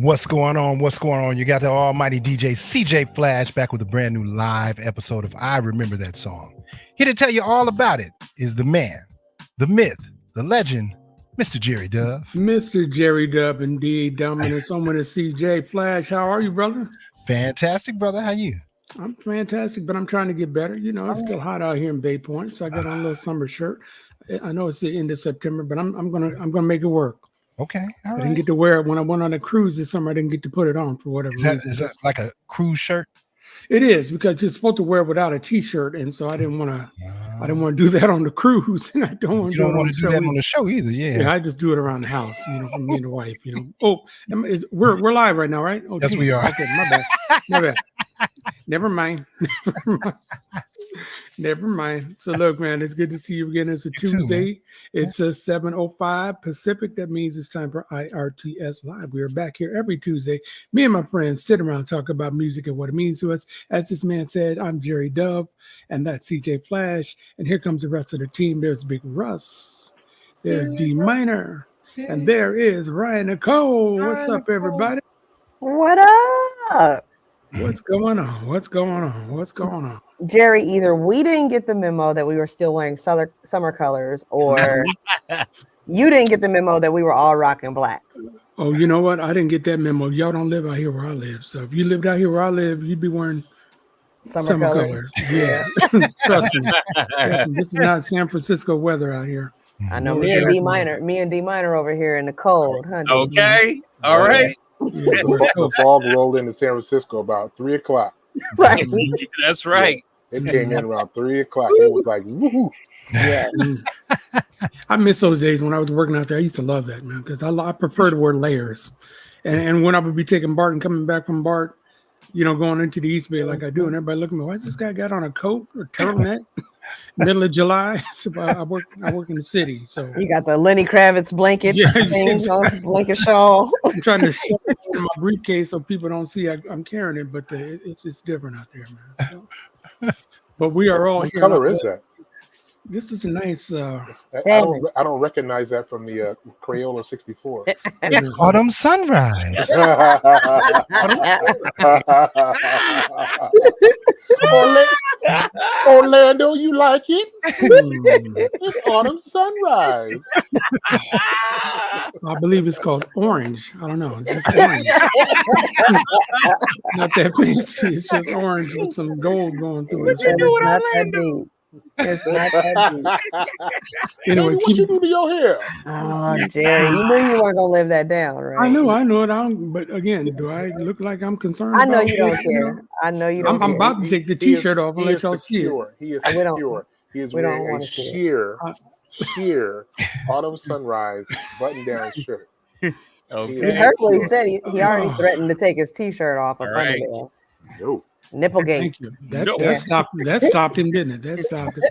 What's going on? What's going on? You got the almighty DJ CJ Flash back with a brand new live episode of I Remember That Song. Here to tell you all about it is the man, the myth, the legend, Mr. Jerry Dub. Mr. Jerry Dub, indeed. Dominant someone is CJ Flash. How are you, brother? Fantastic, brother. How you? I'm fantastic, but I'm trying to get better. You know, it's still hot out here in Bay Point, so I got on a little summer shirt. I know it's the end of September, but I'm gonna make it work. Okay, all right. I didn't get to wear it when I went on a cruise this summer. I didn't get to put it on for whatever reason. Is that like a cruise shirt? It is, because you're supposed to wear it without a t-shirt, and so I didn't want to do that on the cruise, and I don't want to do it on the show either. Yeah, I just do it around the house, for me and the wife. Oh, we're live right now, right? Oh, yes, we are. Okay, my bad. Never mind. Never mind. So look, man, it's good to see you again. It's a Tuesday. It's a 7:05 Pacific. That means it's time for IRTS Live. We are back here every Tuesday. Me and my friends sit around, talk about music and what it means to us. As this man said, I'm Jerry Dub, and that's CJ Flash. And here comes the rest of the team. There's Big Russ. There's D Minor. And there is Ryan Nicole. What's up, everybody? What up? What's going on? Jerry, either we didn't get the memo that we were still wearing summer colors, or you didn't get the memo that we were all rocking black. Oh, you know what? I didn't get that memo. Y'all don't live out here where I live. So if you lived out here where I live, you'd be wearing summer colors. Yeah. Trust me. This is not San Francisco weather out here. I know. Me and D Minor over here in the cold. Huh, okay. All right. Yeah, the fog rolled into San Francisco about 3 o'clock. Right. That's right. It came in around 3 o'clock. It was like, woohoo. Yeah. I miss those days when I was working out there. I used to love that, man, because I prefer to wear layers. And when I would be taking BART and coming back from BART, going into the East Bay like I do, and everybody looking at me, why's this guy got on a coat or turtleneck? Middle of July. So I work in the city. So you got the Lenny Kravitz blanket blanket shawl. I'm trying to shove it in my briefcase so people don't see I'm carrying it, but it's different out there, man. So, but we are all what here. What color is that? This is a nice. I don't recognize that from the Crayola 64. It's autumn sunrise. Orlando, you like it? It's autumn sunrise. I believe it's called orange. I don't know. Just orange. Not that fancy. It's just orange with some gold going through it. It's not that deep. Anyway, what you do to your hair? Oh, Jerry, you knew you weren't gonna live that down, right? I know it. But again, do I look like I'm concerned? I know you don't care. I know you don't. I'm about to take the T-shirt off and let y'all see it. He is secure. He is wearing a sheer autumn sunrise button-down shirt. Okay. You heard what he said. He already threatened to take his T-shirt off. Right. No. Nipplegate. Thank you. That stopped him, didn't it? That stopped it.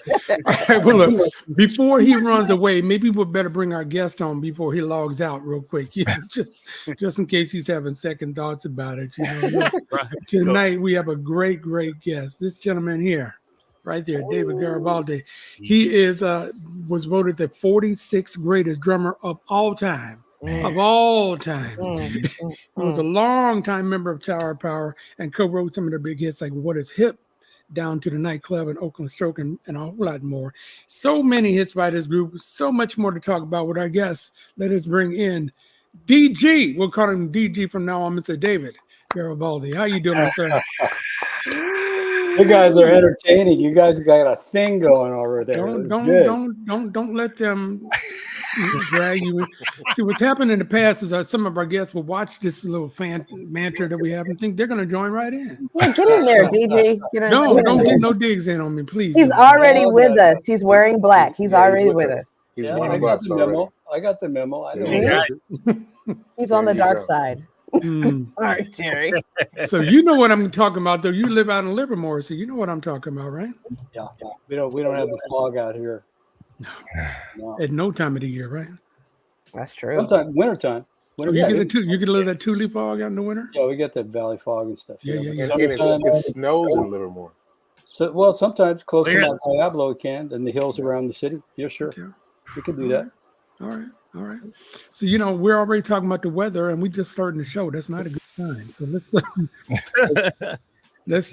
All right, well, look, before he runs away, maybe we'll better bring our guest on before he logs out real quick. Just in case he's having second thoughts about it. Tonight we have a great guest. This gentleman here, right there, David Garibaldi. He was voted the 46th greatest drummer of all time. Of all time. He was a long-time member of Tower of Power and co-wrote some of their big hits like What Is Hip, down to the Nightclub and Oakland Stroke, and a whole lot more. So many hits by this group, so much more to talk about with our guests. Let us bring in DG. We'll call him DG from now on, Mr. David Garibaldi. How you doing, sir? You guys are entertaining. You guys got a thing going over there. Don't let them drag you in. See, what's happened in the past is some of our guests will watch this little banter that we have and think they're going to join right in. Yeah, get in there, DJ. Don't get no digs in on me, please. He's already with us. He's wearing black. He's already with us. Yeah, I got the memo. I got the memo. He's on the dark side. All right, Jerry. So you know what I'm talking about, though. You live out in Livermore, so you know what I'm talking about, right? Yeah. We don't have the fog out here. No. At no time of the year, right? That's true. Sometimes wintertime. You get a little that Tule fog out in the winter? Yeah, we get that valley fog and stuff. Yeah. It snows in Livermore. So, sometimes close to Mount Diablo it can, and the hills around the city. Yeah, sure. Okay. We can do that. All right. All right. So, we're already talking about the weather and we just starting the show. That's not a good sign. So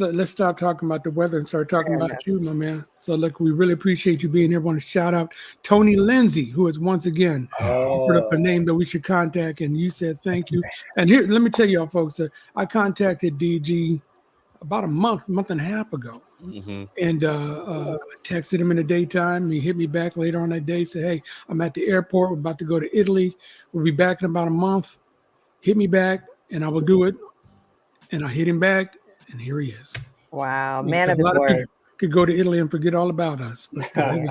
let's stop talking about the weather and start talking about you, my man. So look, we really appreciate you being here. I want to shout out Tony Lindsay, who has once again offered up a name that we should contact. And you said, thank you. And here, let me tell y'all folks that I contacted DG about a month and a half ago. And texted him in the daytime. He hit me back later on that day, said, hey, I'm at the airport. We're about to go to Italy. We'll be back in about a month. Hit me back and I will do it. And I hit him back and here he is. Wow, man of his word. Could go to Italy and forget all about us, but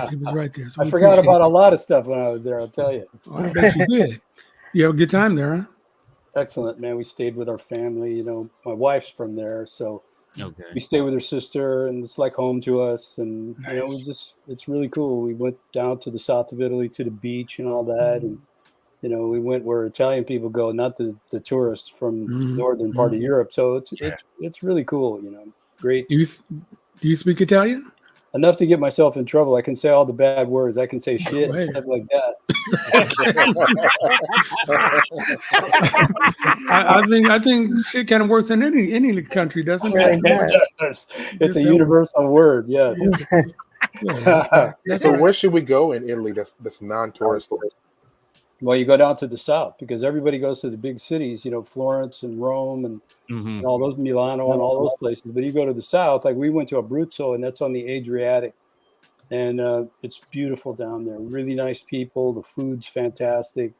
he was right there. So I forgot about a lot of stuff when I was there, I'll tell you. Oh, I bet you did. You have a good time there, huh? Excellent, man. We stayed with our family. My wife's from there, so we stayed with her sister, and it's like home to us. And it's really cool. We went down to the south of Italy to the beach and all that, and we went where Italian people go, not the tourists from northern part of Europe. So it's really cool. Great. Do you speak Italian? Enough to get myself in trouble. I can say all the bad words. I can say shit and stuff like that. I think shit kind of works in any country, doesn't it? It's a universal word. Yes. So where should we go in Italy that's non-tourist? Well, you go down to the south because everybody goes to the big cities, Florence and Rome and all those, Milano and all those places. But you go to the south, like we went to Abruzzo, and that's on the Adriatic. And it's beautiful down there. Really nice people. The food's fantastic.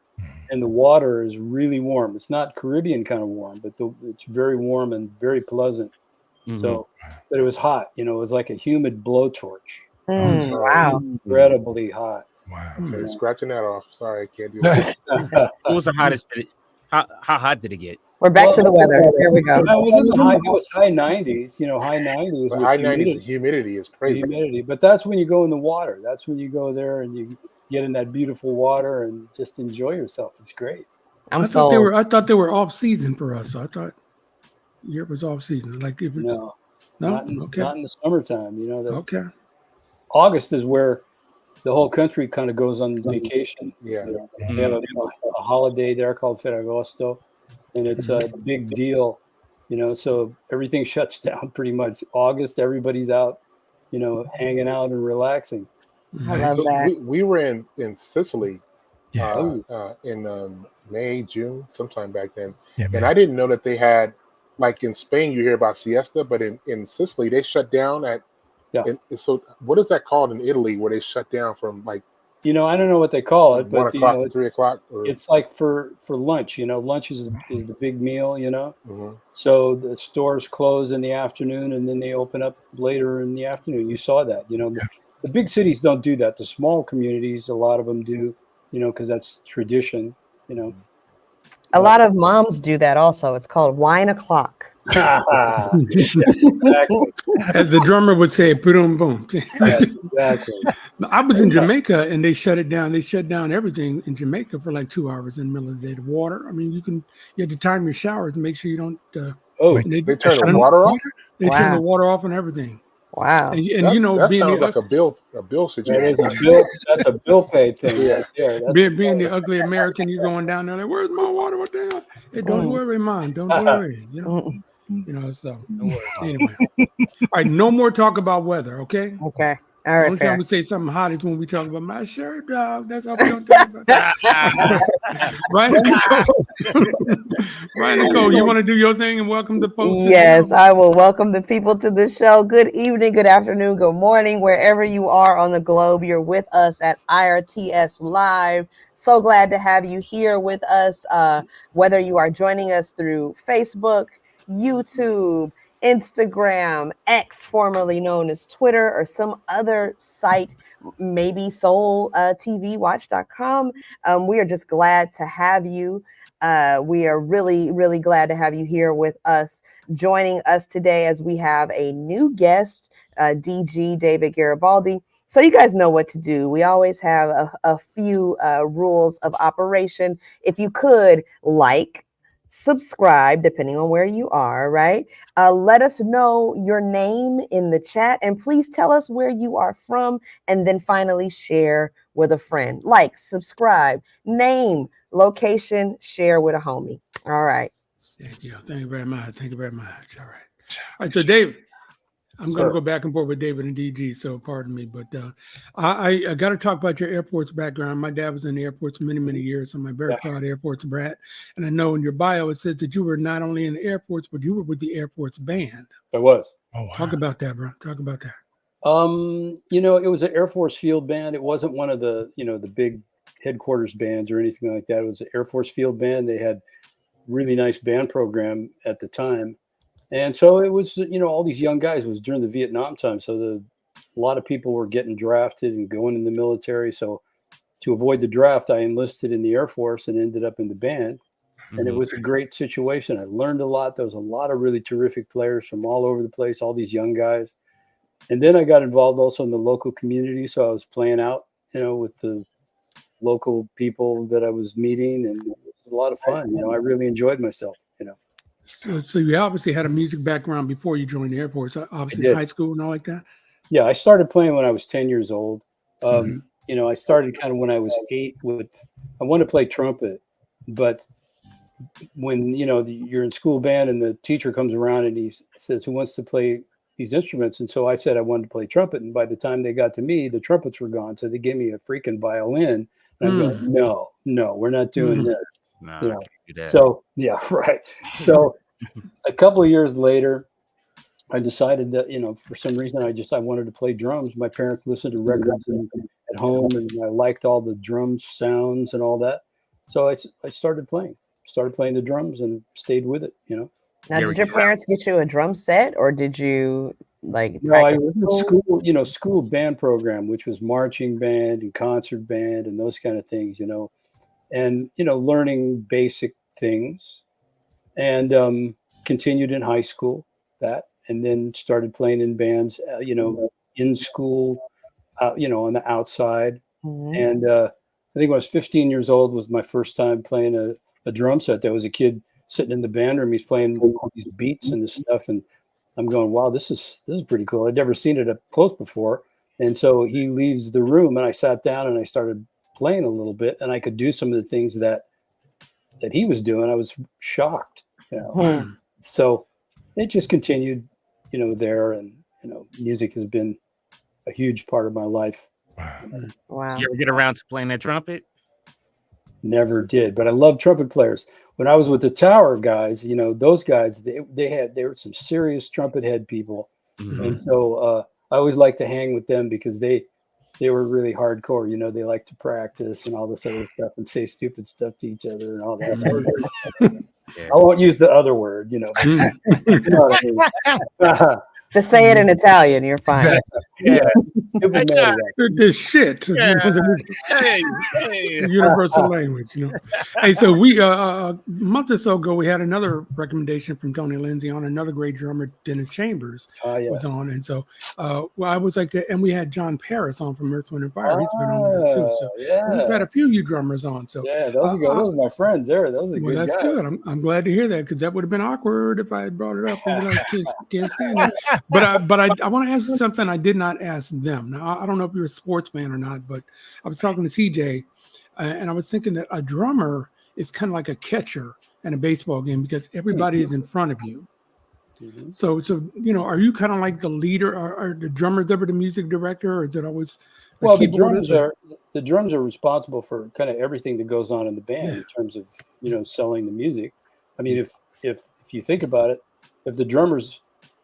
And the water is really warm. It's not Caribbean kind of warm, but it's very warm and very pleasant. So, but it was hot. It was like a humid blowtorch. Wow. Incredibly hot. Wow. Okay, scratching that off. Sorry, I can't do that. What was the hottest? How hot did it get? We're back to the weather. Here we go. It was high 90s. High 90s. But high 90s humidity is crazy. But that's when you go in the water. That's when you go there and you get in that beautiful water and just enjoy yourself. It's great. I thought they were off season for us. So I thought Europe was off season. Like if no, not in the summertime. Okay. August is where the whole country kind of goes on vacation. Yeah. They have a holiday there called Ferragosto, and it's a big deal, so everything shuts down pretty much. August, everybody's out, hanging out and relaxing. I love that. We were in Sicily in May, June, sometime back then. Yeah, and I didn't know that they had, like in Spain, you hear about siesta, but in Sicily, they shut down at. So what is that called in Italy where they shut down from like? I don't know what they call it, but 1 o'clock to 3 o'clock. It's like for lunch. Lunch is the big meal. So the stores close in the afternoon and then they open up later in the afternoon. You saw that. The big cities don't do that. The small communities, a lot of them do. Because that's tradition. A lot of moms do that also. It's called wine o'clock. Exactly. As the drummer would say, boom, boom. Yes, exactly. I was in Jamaica and they shut it down. They shut down everything in Jamaica for like 2 hours in the middle of the day. The water. I mean, you have to time your showers to make sure you don't. They turn the water off. They turn the water off and everything. Wow. And that sounds like a bill situation. That is a bill. That's a bill paid thing. Right there. Being the ugly American, you're going down there like, where's my water? What the hell? Hey, don't worry, Mom. Don't worry. So anyway. All right, no more talk about weather, okay? Okay. All right. The only time we say something hot is when we talk about my shirt, dog. That's all we don't talk about. Ryan Nicole, you want to do your thing and welcome the folks? Yes, I will welcome the people to the show. Good evening, good afternoon, good morning, wherever you are on the globe. You're with us at IRTS Live. So glad to have you here with us, whether you are joining us through Facebook, YouTube, Instagram, X, formerly known as Twitter, or some other site, maybe soultvwatch.com. We are just glad to have you. We are really, really glad to have you here with us, joining us today as we have a new guest, DG David Garibaldi. So you guys know what to do. We always have a few rules of operation. If you could like, subscribe, depending on where you are, right? Let us know your name in the chat, and please tell us where you are from, and then finally share with a friend. Like, subscribe, name, location, share with a homie. All right. Thank you. Thank you very much. Thank you very much. All right. All right. So, Dave, I'm going to go back and forth with David and DG, so pardon me. But I got to talk about your Air Force background. My dad was in the Air Force many, many years. I'm a very proud Air Force brat. And I know in your bio, it says that you were not only in the Air Force, but you were with the Air Force Band. I was. Oh, wow. Talk about that, bro. Talk about that. You know, it was an Air Force field band. It wasn't one of the, you know, the big headquarters bands or anything like that. It was an Air Force field band. They had really nice band program at the time. And so it was, you know, all these young guys. It was during the Vietnam time. So a lot of people were getting drafted and going in the military. So to avoid the draft, I enlisted in the Air Force and ended up in the band. And it was a great situation. I learned a lot. There was a lot of really terrific players from all over the place, all these young guys. And then I got involved also in the local community. So I was playing out, you know, with the local people that I was meeting. And it was a lot of fun. You know, I really enjoyed myself, you know. So you obviously had a music background before you joined the Air Force, obviously in high school and all like that? Yeah, I started playing when I was 10 years old. You know, I started kind of when I was 8 I wanted to play trumpet, but when, you know, you're in school band and the teacher comes around and he says, who wants to play these instruments? And so I said I wanted to play trumpet. And by the time they got to me, the trumpets were gone. So they gave me a freaking violin. And I'm going, no, we're not doing this. Nah, you know? I can't do that. So, yeah, right. So a couple of years later, I decided that, you know, for some reason, I wanted to play drums. My parents listened to records at home, and I liked all the drum sounds and all that. So I started playing the drums and stayed with it, you know. Now, did your parents get you a drum set, or did you like No, I practice? was in school, you know, school band program, which was marching band and concert band and those kind of things, you know, and, you know, learning basic things, and continued in high school and then started playing in bands, you know, in school, you know, on the outside. And I think when I was 15 years old was my first time playing a drum set. There was a kid sitting in the band room. He's playing all these beats and this stuff. And I'm going, wow, this is pretty cool. I'd never seen it up close before. And so he leaves the room and I sat down and I started playing a little bit, and I could do some of the things that he was doing. I was shocked, you know. So it just continued, you know, there, and, you know, music has been a huge part of my life. Wow. Did you ever get around to playing that trumpet? Never did, but I love trumpet players. When I was with the Tower guys, you know, those guys, they were some serious trumpet head people. And so I always liked to hang with them because they were really hardcore. You know, they like to practice and all this other stuff and say stupid stuff to each other and all that. I won't use the other word, you know. You know what I mean? Just say it in Italian. You're fine. Yeah. This shit. Yeah. Hey. Universal language, you know. Hey, so we a month or so ago we had another recommendation from Tony Lindsay on another great drummer, Dennis Chambers, was on, and so well, I was like that, and we had John Paris on from Earth, Wind and Fire. He's been on with us too. So, so we've had a few of you drummers on. So yeah, those are good. Those are my friends there. Those are well, good that's guys. good. I'm glad to hear that, because that would have been awkward if I had brought it up and you're like, can't stand it. But I want to ask you something I did not ask them. Now, I don't know if you're a sports fan or not, but I was talking to CJ, and I was thinking that a drummer is kind of like a catcher in a baseball game because everybody is in front of you. So you know, are you kind of like the leader? Are the drummers ever the music director, or is it always well, the drums are responsible for kind of everything that goes on in the band in terms of, you know, selling the music. I mean, if you think about it, if the drummer's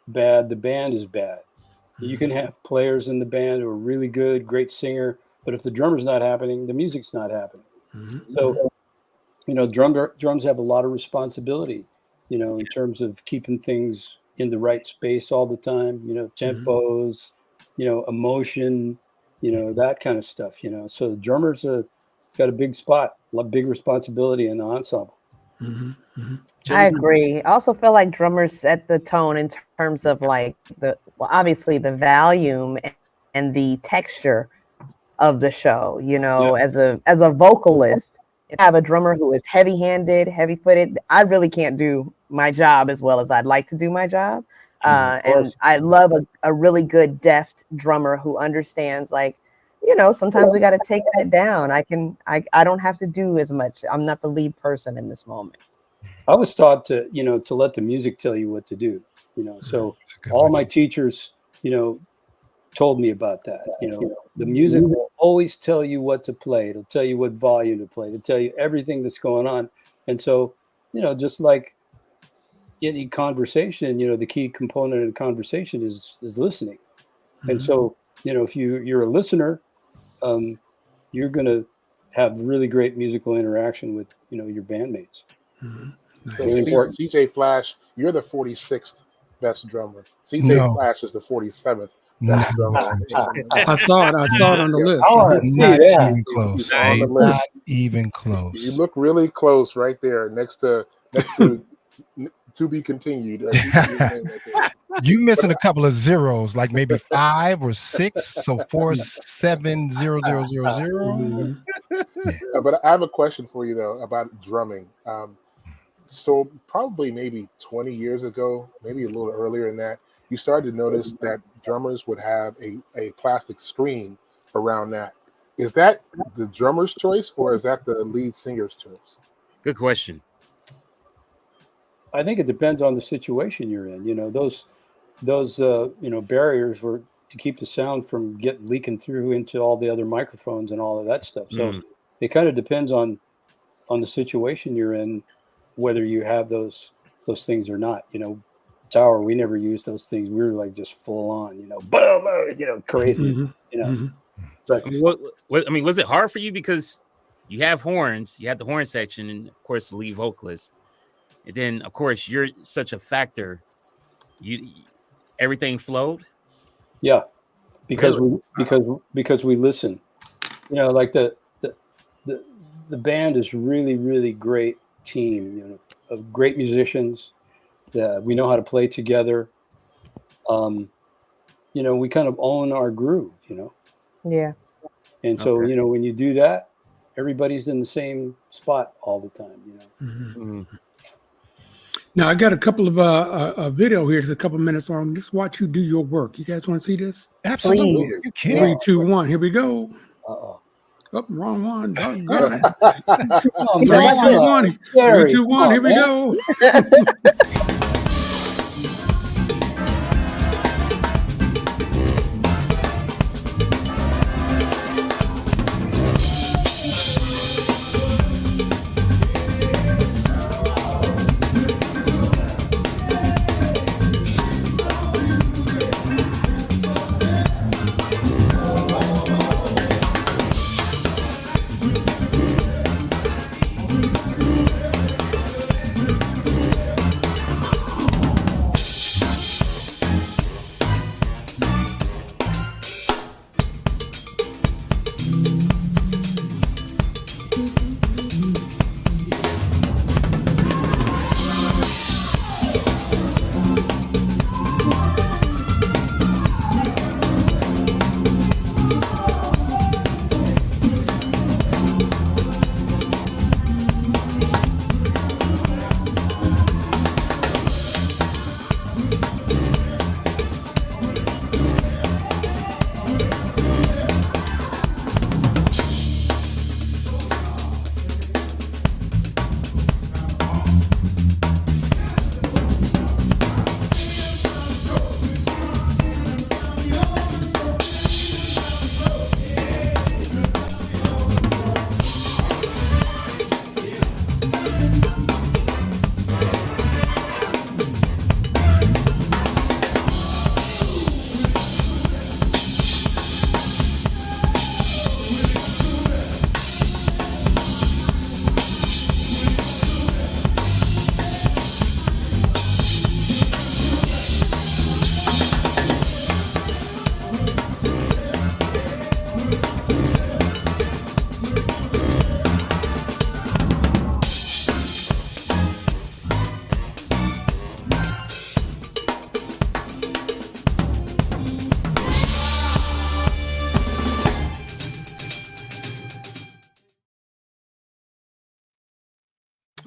bad, the band is bad. You can have players in the band who are really good, great singer, but if the drummer's not happening, the music's not happening. So, you know, drums have a lot of responsibility, you know, in terms of keeping things in the right space all the time, you know, tempos, you know, emotion, you know, that kind of stuff, you know. So the drummer's got a big spot, a big responsibility in the ensemble. I agree. I also feel like drummers set the tone in terms of like obviously the volume and the texture of the show. You know, as a vocalist, have a drummer who is heavy-handed, heavy-footed, I really can't do my job as well as I'd like to do my job. And I love a really good deft drummer who understands, like, you know, sometimes we got to take that down. I don't have to do as much. I'm not the lead person in this moment. I was taught to, you know, to let the music tell you what to do, you know. So all my teachers, you know, told me about that. You know, the music will always tell you what to play. It'll tell you what volume to play. It'll tell you everything that's going on. And so, you know, just like any conversation, you know, the key component of the conversation is listening. And so, you know, if you're a listener, you're going to have really great musical interaction with, you know, your bandmates. So CJ Flash, you're the 46th best drummer. CJ Flash is the 47th best drummer. I saw it on the list. Not even close. On the list. Not even close. You look really close right there next to to be continued. You missing a couple of zeros, like maybe 5 or 6. So 470000. But I have a question for you though about drumming. So probably maybe 20 years ago, maybe a little earlier than that, you started to notice that drummers would have a plastic screen around that. Is that the drummer's choice or is that the lead singer's choice? Good question. I think it depends on the situation you're in. You know, those you know, barriers were to keep the sound from leaking through into all the other microphones and all of that stuff. So it kind of depends on the situation you're in, whether you have those things or not. You know, Tower, we never used those things. We were like just full on, you know, boom, you know, crazy, you know. But I mean, was it hard for you because you have horns, you have the horn section, and of course the lead vocalist, and then of course you're such a factor. Everything flowed. Yeah, because we listen. You know, like the band is really great team, you know, of great musicians. We know how to play together. You know, we kind of own our groove, you know. Yeah. And so, you know, when you do that, everybody's in the same spot all the time, you know. Now I got a couple of a video here. It's a couple minutes long. Just watch you do your work. You guys want to see this? Absolutely. 3, 2, 1. Here we go. Uh-oh. Oh, wrong one. Doggone it. Oh, 3, 2, 1. 3, 2, 1. Here we go.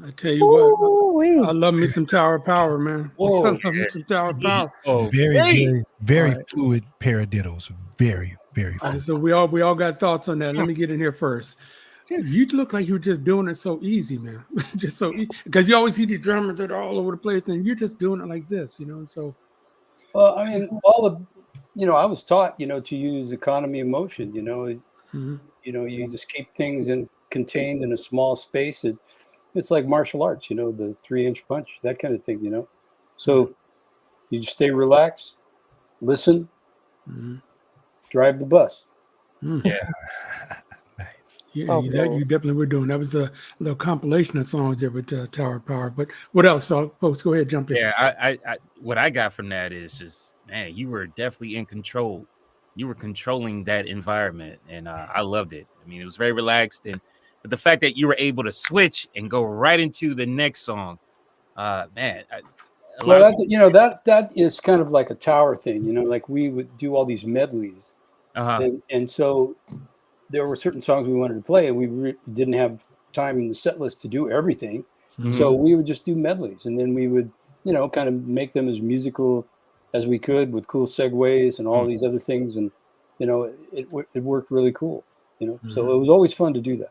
I tell you what, Ooh-wee. I love me some Tower of Power, man. Whoa. I love me some Tower of Power. Oh, Very, great. very All right. fluid paradiddles. Very, very All right, fluid. so we all got thoughts on that. Let me get in here first. You look like you were just doing it so easy, man. Just so easy, because you always see these drummers that are all over the place, and you're just doing it like this, you know. So, Well, I mean, I was taught, to use economy of motion. mhm. You just keep things contained in a small space. It's like martial arts, the 3-inch punch, that kind of thing. So you just stay relaxed, listen, Mhm. drive the bus. Mhm. Yeah. Nice. Yeah, Oh, that you definitely were doing. That was a little compilation of songs there with Tower of Power. But what else, folks? Go ahead, jump in. Yeah, I what I got from that is just, man, you were definitely in control. You were controlling that environment, and I loved it. I mean, it was very relaxed, but the fact that you were able to switch and go right into the next song, man, a lot Well, of that is kind of like a Tower thing, like we would do all these medleys, and so there were certain songs we wanted to play, and we didn't have time in the set list to do everything. So we would just do medleys, and then we would, kind of make them as musical as we could with cool segues and all these other things. And, it worked really cool, so it was always fun to do that.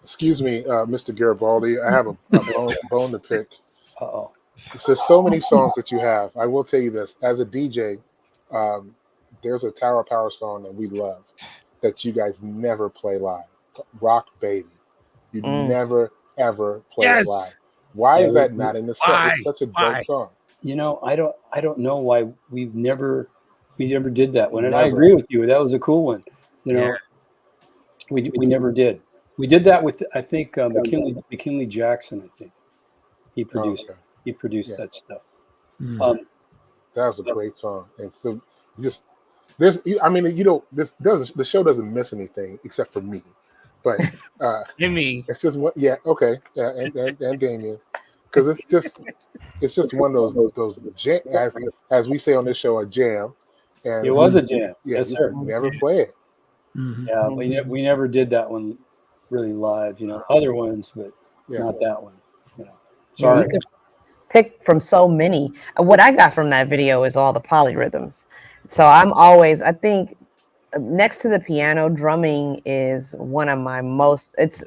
Excuse me, Mr. Garibaldi. I have a bone to pick. Uh-oh. There's so many songs that you have. I will tell you this: as a DJ, there's a Tower of Power song that we love that you guys never play live. Rock Baby. You never ever play it live. Why is that not in the set? It's such a dope song. I don't know why we never did that one. And I agree with you. That was a cool one. We never did. We did that with, I think, McKinley Jackson. I think he produced that stuff. That was a great song. And so just there's, I mean, the show doesn't miss anything except for me, but me. it's just what, okay, and Damien, because it's just one of those as we say on this show, a jam. And it was a jam. Yeah, yes, sir. Never play it. Yeah, we never did that one really live. Other ones, but not that one. Sorry. You could pick from so many. What I got from that video is all the polyrhythms. So I think next to the piano, drumming is one of my most, it's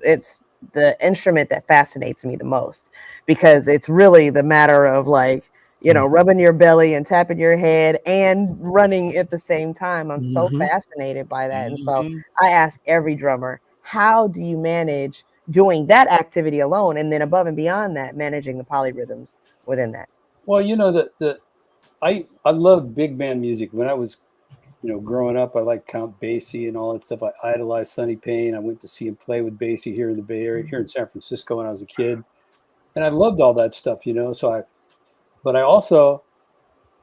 the instrument that fascinates me the most, because it's really the matter of like, rubbing your belly and tapping your head and running at the same time. I'm so fascinated by that. And so I ask every drummer, how do you manage doing that activity alone, and then above and beyond that, managing the polyrhythms within that? Well, I loved big band music. When I was, growing up, I liked Count Basie and all that stuff. I idolized Sonny Payne. I went to see him play with Basie here in the Bay Area, here in San Francisco when I was a kid. And I loved all that stuff, but I also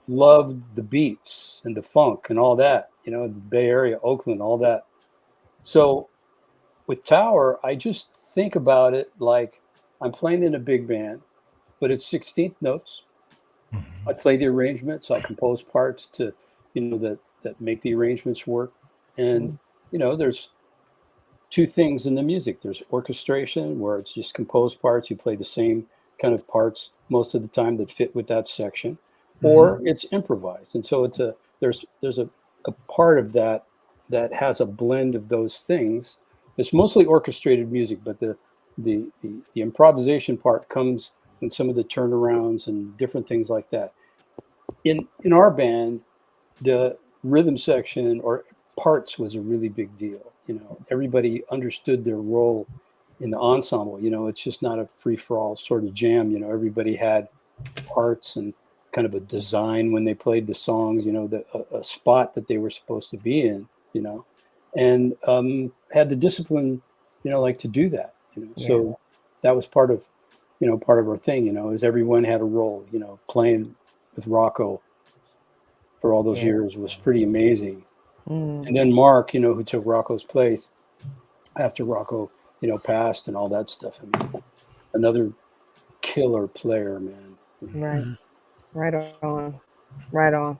loved the beats and the funk and all that, the Bay Area, Oakland, all that. So with Tower, I just think about it like I'm playing in a big band, but it's 16th notes. I play the arrangements. I compose parts to, that make the arrangements work. And, there's two things in the music. There's orchestration, where it's just composed parts. You play the same kind of parts most of the time that fit with that section, or it's improvised. And so there's a part of that has a blend of those things. It's mostly orchestrated music, but the improvisation part comes in some of the turnarounds and different things like that. In our band, the rhythm section or parts was a really big deal. Everybody understood their role in the ensemble. It's just not a free-for-all sort of jam. Everybody had parts and kind of a design when they played the songs, a spot that they were supposed to be in, and had the discipline, like to do that. So that was part of our thing, is everyone had a role. Playing with Rocco for all those years was pretty amazing. And then Mark, who took Rocco's place after Rocco, passed and all that stuff. I mean, another killer player, man. Right on.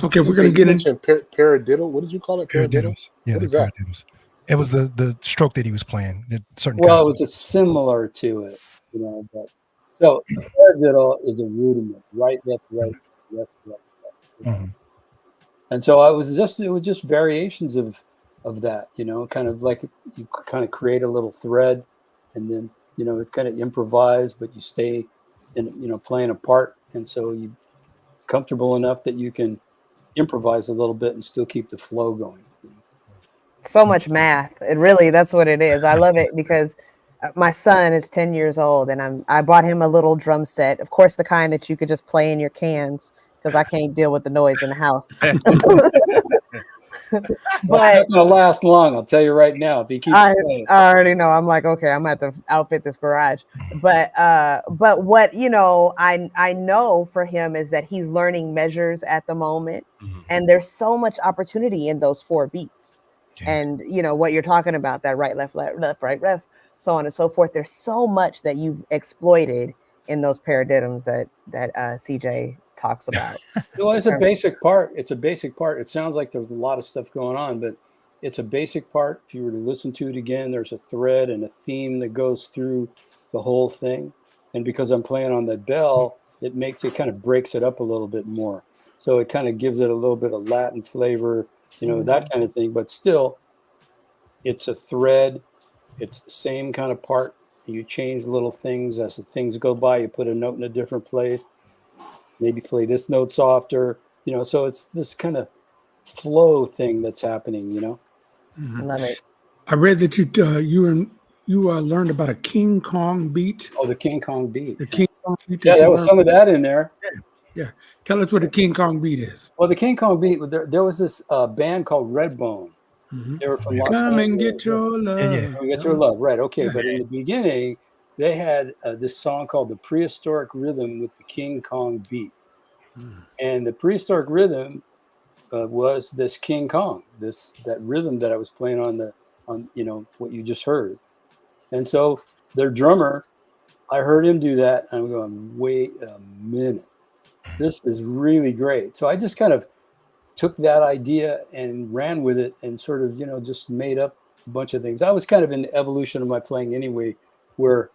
Okay, we're going to get into paradiddle. What did you call it? Paradiddles. Yeah, What they're is that? paradiddles. It was the stroke that he was playing. The certain Well, it kinds. was a similar to it, you know. But so paradiddle is a rudiment, right, left, right, left, right. You know? Mhm. And so it was just variations of that, you know, kind of like you kind of create a little thread, and then you know it's kind of improvised, but you stay in, you know, playing a part, and so you comfortable enough that you can improvise a little bit and still keep the flow going. So much math. It really, that's what it is. I love it because my son is 10 years old, and I bought him a little drum set. Of course, the kind that you could just play in your cans because I can't deal with the noise in the house. But it's not gonna last long, I'll tell you right now. If he keeps playing. I already know. I'm like, okay, I'm gonna have to outfit this garage. But what you know, I know for him is that he's learning measures at the moment, and there's so much opportunity in those 4 beats. Okay. And you know what you're talking about, that right, left, left, left, right, left, so on and so forth. There's so much that you've exploited in those paradiddles that CJ talks about. Well, it's a basic part. It's a basic part. It sounds like there's a lot of stuff going on, but it's a basic part. If you were to listen to it again, there's a thread and a theme that goes through the whole thing. And because I'm playing on that bell, it kind of breaks it up a little bit more. So it kind of gives it a little bit of Latin flavor, you know, that kind of thing. But still, it's a thread. It's the same kind of part. You change little things as the things go by. You put a note in a different place. Maybe play this note softer, you know. So it's this kind of flow thing that's happening, you know. Love it. I read that you learned about a King Kong beat. Oh, the King Kong beat. The King Kong beat. Yeah, there was some of that in there. Yeah. Tell us what the King Kong beat is. Well, the King Kong beat, there was this band called Redbone. They were from Los Come and Angeles. get your love. Yeah. Come and get your love, right? Okay, but in the beginning, they had this song called "The Prehistoric Rhythm" with the King Kong beat, and the prehistoric rhythm was this King Kong, that rhythm that I was playing on you know what you just heard, and so their drummer, I heard him do that, and I'm going, wait a minute, this is really great. So I just kind of took that idea and ran with it, and sort of, you know, just made up a bunch of things. I was kind of in the evolution of my playing anyway, where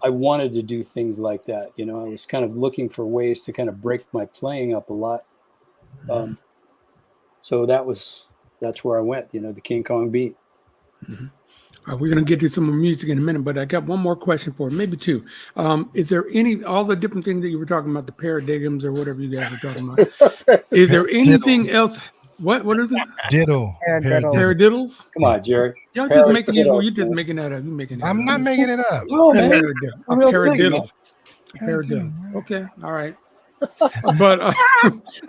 I wanted to do things like that. You know, I was kind of looking for ways to kind of break my playing up a lot. So that's where I went, you know, the King Kong beat. We're going to get to some more music in a minute, but I got one more question for you, maybe 2. Is there all the different things that you were talking about, the paradigms or whatever you guys were talking about, is there anything else? What is it? Diddle. Paradiddles? Come on, Jerry. Y'all just making it. Well, you're just making that up. You're making it I'm up. not making it up. No, man. A paradiddle. Okay. All right. But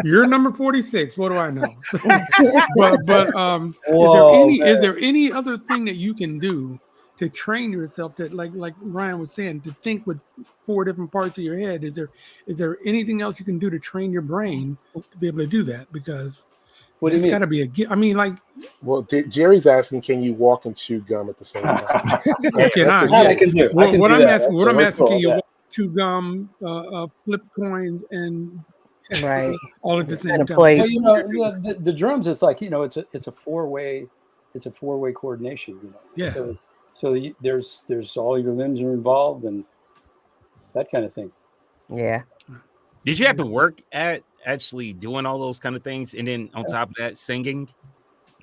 you're number 46. What do I know? Is there any other thing that you can do to train yourself, that like Ryan was saying, to think with 4 different parts of your head? Is there anything else you can do to train your brain to be able to do that? Because it's got to be I mean, like. Well, Jerry's asking, can you walk and chew gum at the same time? I can do. What I'm asking, can you walk, chew gum, flip coins, and Right. all at the same time? Well, you know, the drums, it's like, you know, it's a four-way coordination, you know. Yeah. So there's all your limbs are involved and that kind of thing. Yeah. Did you have to work at actually doing all those kind of things, and then on top of that, singing?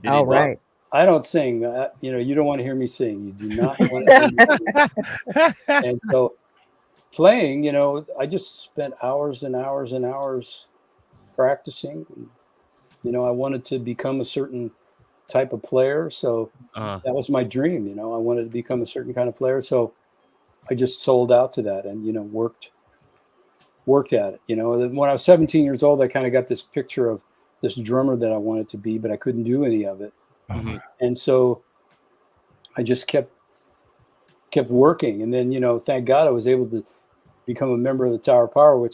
Right. I don't sing. You know, you don't want to hear me sing. You do not want to hear me sing. And so playing, you know, I just spent hours and hours and hours practicing. You know, I wanted to become a certain type of player. So that was my dream. You know, I wanted to become a certain kind of player. So I just sold out to that and, you know, worked at it. You know, when I was 17 years old, I kind of got this picture of this drummer that I wanted to be, but I couldn't do any of it. And so I just kept working. And then, you know, thank God I was able to become a member of the Tower of Power,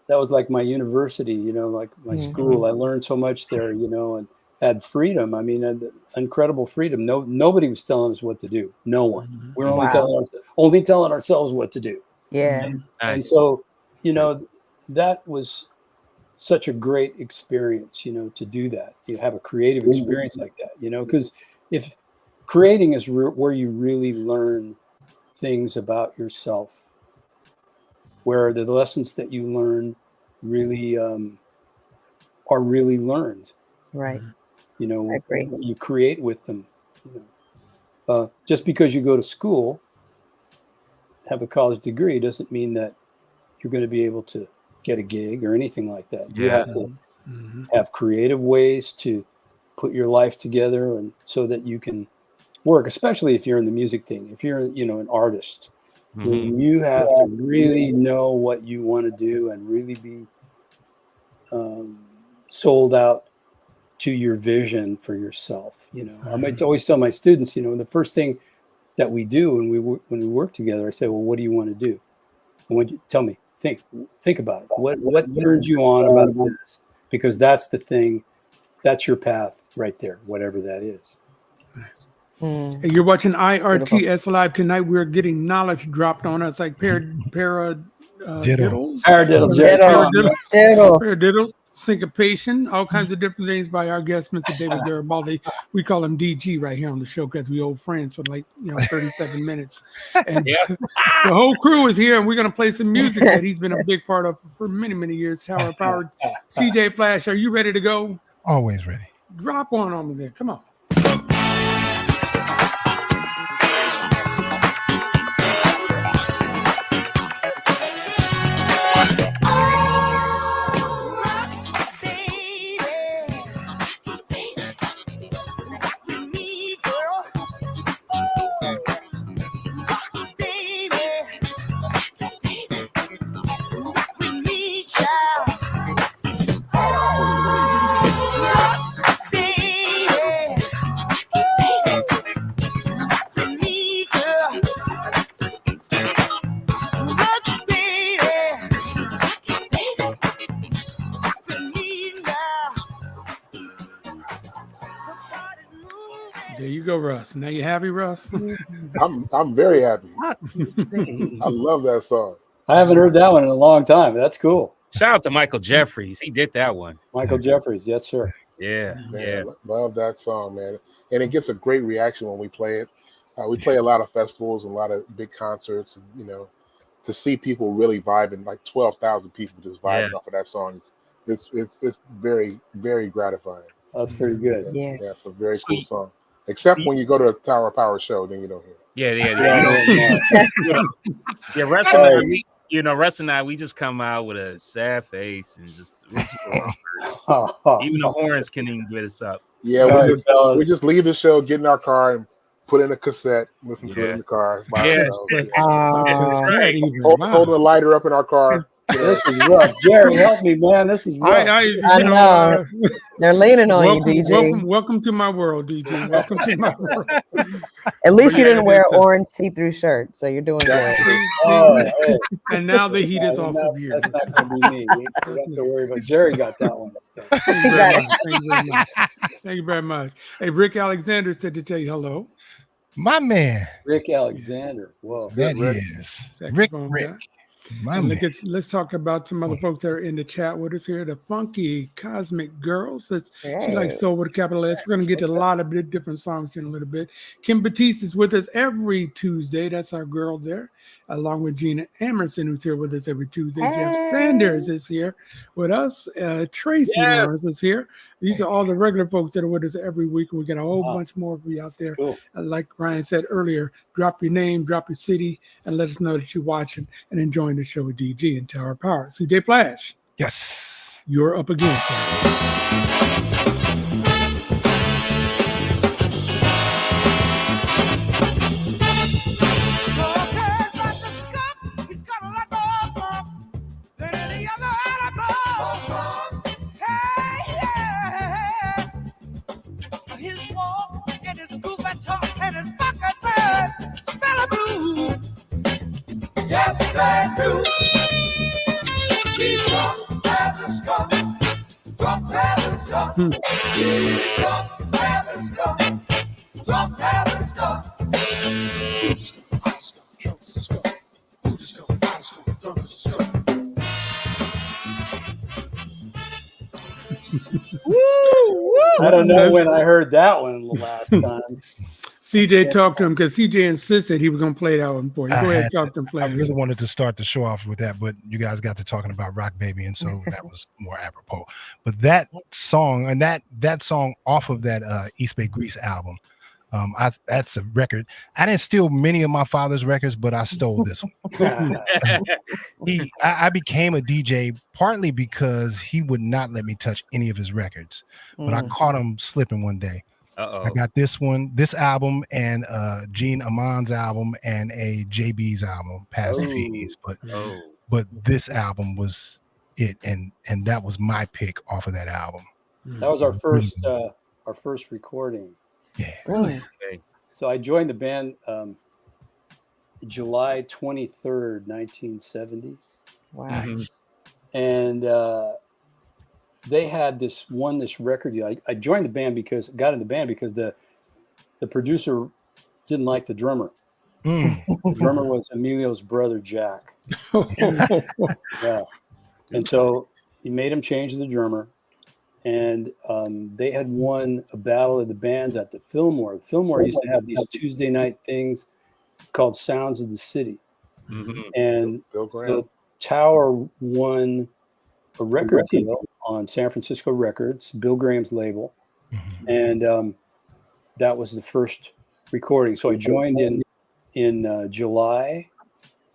that was like my university, you know, like my school. I learned so much there, you know, and had freedom. I mean, incredible freedom. Nobody was telling us what to do. No one. We were only telling ourselves what to do. Yeah. Nice. And so, you know, that was such a great experience, you know, to do that. You have a creative experience like that, you know, because if creating is where you really learn things about yourself, where the lessons that you learn really are really learned. Right. You know, I agree. you create with them. You know. Just because you go to school, have a college degree, doesn't mean that you're going to be able to get a gig or anything like that. You have to have creative ways to put your life together, and so that you can work, especially if you're in the music thing. If you're, you know, an artist, you have to really know what you want to do and really be sold out to your vision for yourself. You know, I might always tell my students, you know, the first thing that we do when we work together, I say, well, what do you want to do? And when you tell me, think about it. What turns you on about this? Because that's the thing, that's your path right there, whatever that is. Hey, you're watching IRTS Live tonight. We're getting knowledge dropped on us like paradiddles, paradiddles, syncopation, all kinds of different things by our guest, Mr. David Garibaldi. We call him DG right here on the show because we old friends for like 37 minutes. And the whole crew is here, and we're going to play some music that he's been a big part of for many, many years. Tower Powered. CJ Flash, are you ready to go? Always ready. Drop one on me there. Come on. There you go, Russ. Now you happy, Russ? I'm very happy. I love that song. I haven't heard that one in a long time. That's cool. Shout out to Michael Jeffries. He did that one. Michael Jeffries, yes, sir. Yeah, Man, love that song, man. And it gets a great reaction when we play it. We play a lot of festivals and a lot of big concerts, and to see people really vibing, like 12,000 people just vibing off of that song, it's very, very gratifying. That's pretty good. Yeah, it's a very cool song. Except when you go to a Tower Power show, then you don't hear it. Yeah. Russ and I, we just come out with a sad face and even the horns can't even get us up. Yeah, we just leave the show, get in our car, and put in a cassette, listen to it in the car. Holding a lighter up in our car. This is rough. Jerry, help me, man. This is rough. I know. They're leaning on you, DJ. Welcome to my world, DJ. Welcome to my world. At least you didn't wear an orange see-through shirt, so you're doing good. And now the heat is off of you. That's not going to be me. You don't have to worry about. Jerry got that one. Thank you very much. Hey, Rick Alexander said to tell you hello. My man. Rick Alexander. Whoa. That is Rick. Let's talk about some other folks that are in the chat with us here. The Funky Cosmic Girls. She likes soul with a capital S. We're going to get to a lot of different songs in a little bit. Kim Batiste is with us every Tuesday. That's our girl there, along with Gina Emerson, who's here with us every Tuesday. Jeff Sanders is here with us. Tracy Lawrence is here. These are all the regular folks that are with us every week. We got a whole bunch more of you out there. Cool. Like Ryan said earlier, drop your name, drop your city, and let us know that you're watching and enjoying the show with DG and Tower Power. CJ Flash. Yes. You're up again, sir. Yes, they do. We drop as a skunk. Drop as a skunk. We drop as a skunk. Drop as a skunk. I don't know when I heard that one the last time. CJ talked to him because CJ insisted he was going to play that one for you. Go ahead, talk to him, I Flash. really wanted to start the show off with that, but you guys got to talking about Rock Baby, and so that was more apropos. But that song and that song off of that East Bay Grease album, that's a record. I didn't steal many of my father's records, but I stole this one. I became a DJ partly because he would not let me touch any of his records, but I caught him slipping one day. I got this album, and Gene Amon's album, and a JB's album, Past the Fees. But this album was it, and that was my pick off of that album. That was our first recording. Yeah. Really? So I joined the band July 23rd, 1970. Wow. And they had this record deal. I joined the band got in the band because the producer didn't like the drummer. The drummer was Emilio's brother, Jack. Yeah. And so he made him change the drummer. And they had won a battle of the bands at the Fillmore. The Fillmore used to have these Tuesday night things called Sounds of the City. And the Tower won a record deal on San Francisco Records, Bill Graham's label. And that was the first recording. So I joined in July.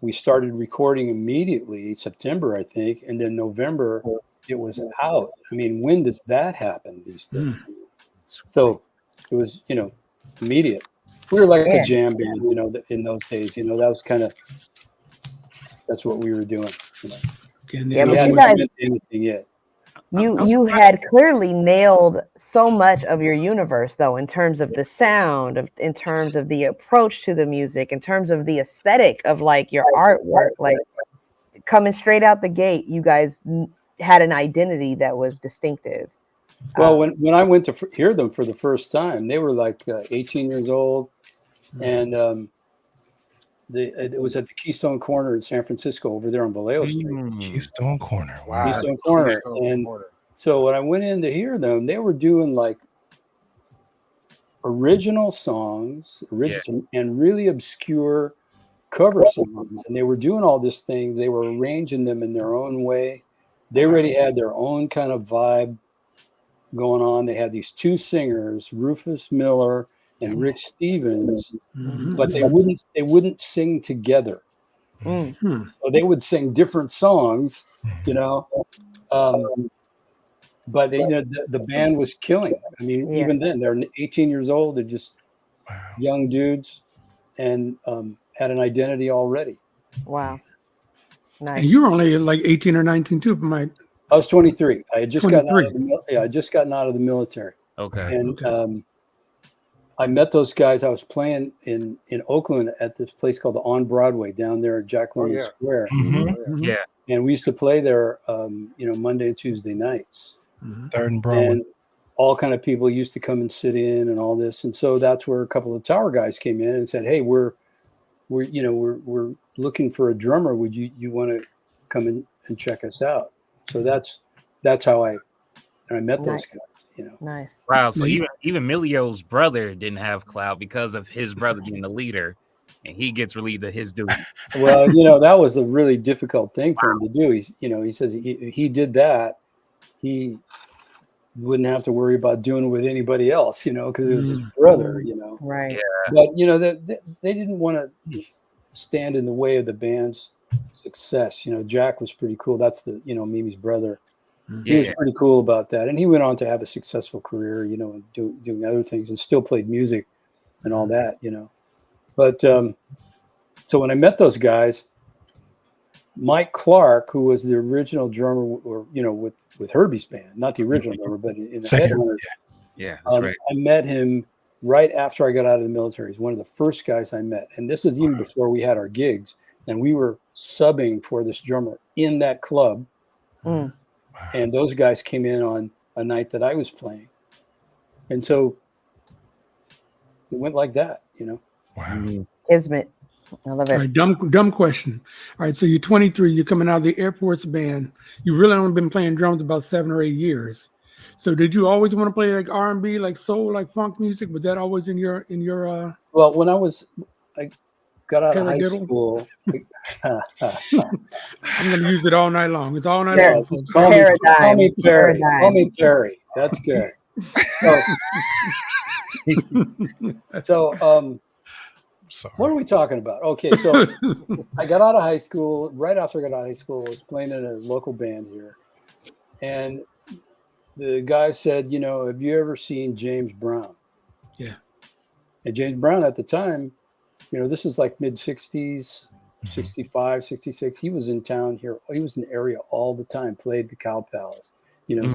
We started recording immediately, September, I think. And then November, it was out. I mean, when does that happen these days? So it was, immediate. We were like a jam band, in those days. That was that's what we were doing. Yeah, but you guys, you had clearly nailed so much of your universe, though, in terms of the sound, in terms of the approach to the music, in terms of the aesthetic of like your artwork, like coming straight out the gate. You guys had an identity that was distinctive. Well, when I went to hear them for the first time, they were like 18 years old, and it was at the Keystone Corner in San Francisco, over there on Vallejo Street. Keystone Corner, wow. Keystone Corner. So when I went in to hear them, they were doing like original songs, and really obscure cover songs, and they were doing all these things. They were arranging them in their own way. They already had their own kind of vibe going on. They had these two singers, Rufus Miller and Rick Stevens, but they wouldn't sing together. So they would sing different songs, but the band was killing. I mean, even then, they're 18 years old. They're just young dudes, and had an identity already. Wow. Nice. And you were only like 18 or 19 too, Mike. I was 23. I had just gotten out of the military. Okay. And I met those guys. I was playing in Oakland at this place called the On Broadway down there at Jack London Square. Yeah. And we used to play there, Monday and Tuesday nights. Third and Broadway. And all kind of people used to come and sit in and all this. And so that's where a couple of Tower guys came in and said, "Hey, we're looking for a drummer. Would you want to come in and check us out?" So that's how I met those guys. Nice. Wow. So even Milio's brother didn't have clout because of his brother being the leader, and he gets relieved of his duty. Well, that was a really difficult thing for him to do. He says he did that, he wouldn't have to worry about doing it with anybody else, because it was his brother, Right. Yeah. But they didn't want to stand in the way of the band's success. Jack was pretty cool. That's the Mimi's brother. He was pretty cool about that, and he went on to have a successful career, and doing other things, and still played music and all that, But so when I met those guys, Mike Clark, who was the original drummer, or with Herbie's band, not the original drummer, but in the Headhunters. Yeah, that's right. I met him right after I got out of the military. He's one of the first guys I met, and this is even before we had our gigs, and we were subbing for this drummer in that club. And those guys came in on a night that I was playing. And so it went like that, Wow. Kismet. I love it. All right, dumb question. All right, so you're 23, you're coming out of the Airports band. You really only been playing drums about 7 or 8 years. So did you always want to play like R&B, like soul, like funk music? Was that always in your Well, when I got out of high Diddle? school. I'm going to use it all night long. It's all night Yeah, long. folks. Call me Perry. Paradigm. Call me Perry. That's good. So, Sorry. what are we talking about? Okay, so I got out of high school. Right after I got out of high school, I was playing in a local band here. And the guy said, you know, have you ever seen James Brown? Yeah. And James Brown at the time, you know, this is like mid-60s, 65, 66. He was in town here. He was in the area all the time, played the Cow Palace, you know,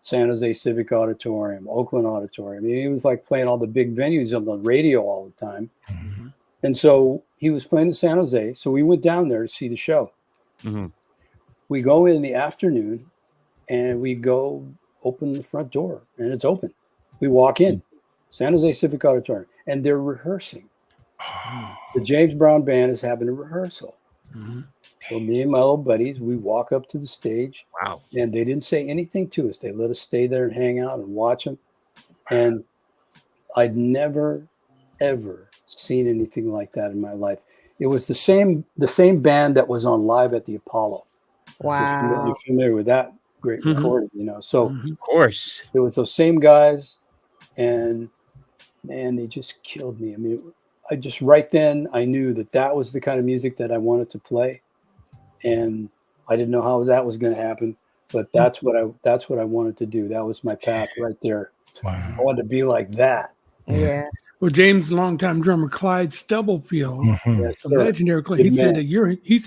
San Jose Civic Auditorium, Oakland Auditorium. I mean, he was like playing all the big venues on the radio all the time. Mm-hmm. And so he was playing in San Jose. So we went down there to see the show. Mm-hmm. We go in the afternoon and we go open the front door and it's open. We walk in, San Jose Civic Auditorium, and they're rehearsing. The James Brown band is having a rehearsal. Mm-hmm. So me and my little buddies, we walk up to the stage. Wow. And they didn't say anything to us. They let us stay there and hang out and watch them. And I'd never, ever seen anything like that in my life. It was the same band that was on Live at the Apollo. Wow. You're familiar with that great recording, you know. So Of course. it was those same guys, and man, they just killed me. I mean, I just right then I knew that was the kind of music that I wanted to play, and I didn't know how that was going to happen, but that's what I wanted to do. That was my path right there. Wow. I wanted to be like that. Yeah. Well, James' longtime drummer Clyde Stubblefield, Yes, the sir. legendary Clyde, Good he said man. that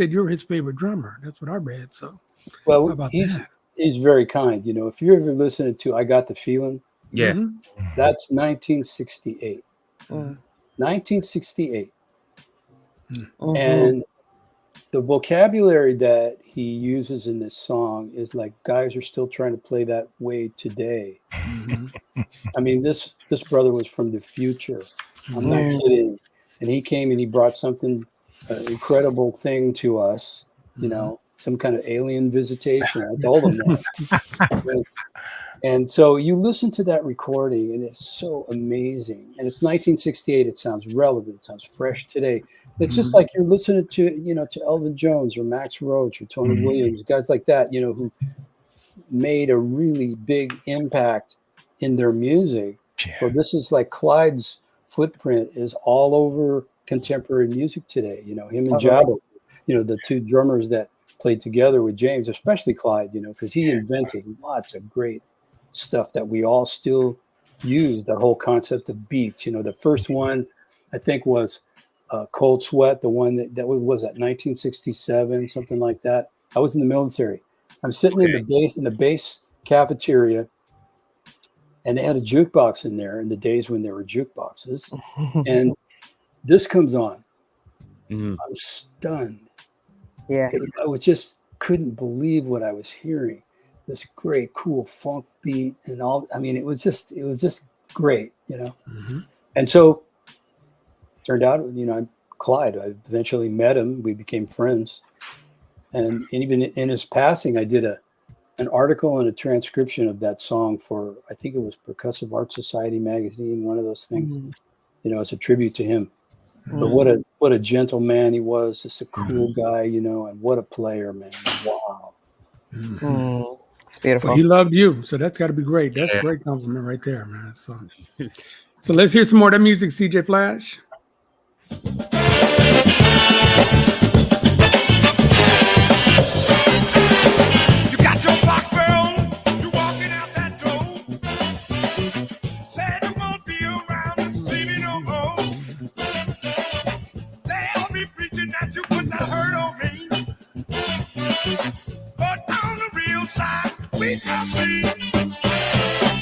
you're his favorite drummer. That's what I read. So how Well, about he's that? very kind. You know, if you're ever listening to "I Got the Feeling," Yeah. Mhm. that's 1968. Mm. 1968. Mhm. And the vocabulary that he uses in this song is like guys are still trying to play that way today. I mean, this brother was from the future. I'm not kidding. And he came and he brought something, incredible thing to us, you know, some kind of alien visitation. I told him that. And so you listen to that recording and it's so amazing. And it's 1968. It sounds relevant. It sounds fresh today. It's just like you're listening to, you know, to Elvin Jones or Max Roach or Tony Williams, guys like that, you know, who made a really big impact in their music. Yeah. So this is like Clyde's footprint is all over contemporary music today. You know, him and Jabba, you know, the two drummers that played together with James, especially Clyde, you know, because he invented lots of great stuff that we all still use. That whole concept of beats, you know, the first one I think was Cold Sweat, the one that was at 1967, something like that. I was in the military. I'm sitting in the base cafeteria, and they had a jukebox in there in the days when there were jukeboxes. And this comes on. I was stunned. Yeah. I was just couldn't believe what I was hearing. This great, cool funk beat and all. I mean, it was just great, you know. And so turned out, you know, Clyde, I eventually met him. We became friends. And even in his passing, I did an article and a transcription of that song for, I think it was Percussive Art Society magazine, one of those things, you know, as a tribute to him. But what a gentle man he was, just a cool guy, you know, and what a player, man. Wow. It's beautiful. Well, he loved you, so that's got to be great. That's a great compliment right there, man. So let's hear some more of that music, CJ Flash. You got your box bell, you walking out that door. Said you won't be around and see me no more. They'll be preaching that you put the hurt on me. But on the real side, we shall see.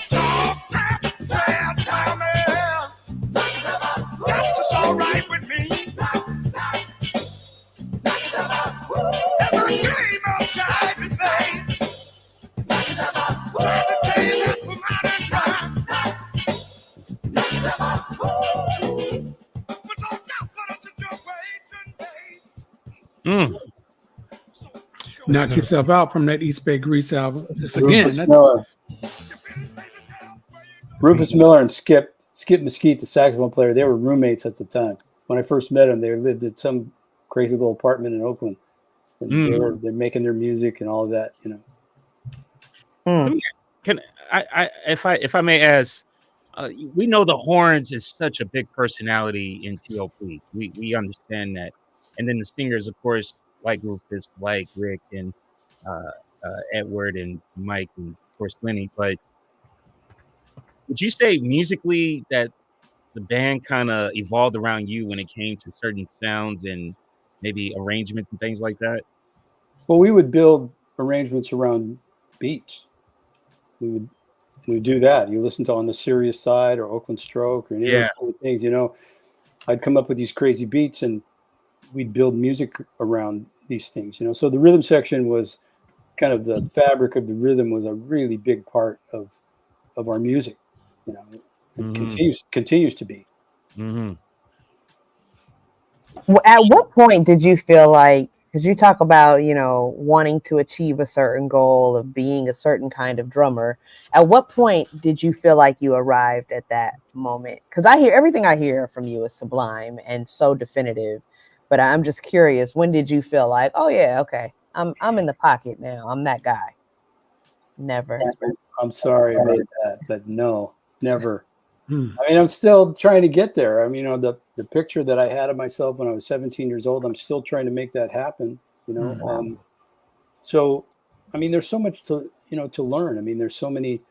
Talk that trap down there. That's just all right with me. Every game of jive and bang. Try to tell you that from out and round. But don't doubt that it's a situation, babe. Knock yourself out from that East Bay Grease album. This is Again, Rufus Miller. Rufus Miller and Skip Mesquite, the saxophone player, they were roommates at the time. When I first met them, they lived at some crazy little apartment in Oakland. And they're making their music and all of that, you know. Can I if I may ask, we know the horns is such a big personality in TOP. We understand that, and then the singers, of course, like Rufus, like Rick, and Edward, and Mike, and of course Lenny. But would you say musically that the band kind of evolved around you when it came to certain sounds and maybe arrangements and things like that? Well, we would build arrangements around beats. We would do that. You listen to On the Serious Side or Oakland Stroke or any of those kind of things, you know. I'd come up with these crazy beats and we'd build music around these things, you know. So the rhythm section was kind of the fabric of the rhythm was a really big part of our music, you know. It continues to be. Well, at what point did you feel like, because you talk about, you know, wanting to achieve a certain goal of being a certain kind of drummer, at what point did you feel like you arrived at that moment? Because everything I hear from you is sublime and so definitive, but I'm just curious, when did you feel like, oh yeah, okay, I'm in the pocket now, I'm that guy? Never. I'm sorry about that, but no, never. I mean, I'm still trying to get there. I mean, you know, the picture that I had of myself when I was 17 years old, I'm still trying to make that happen, you know. So, I mean, there's so much to learn. I mean, there's so many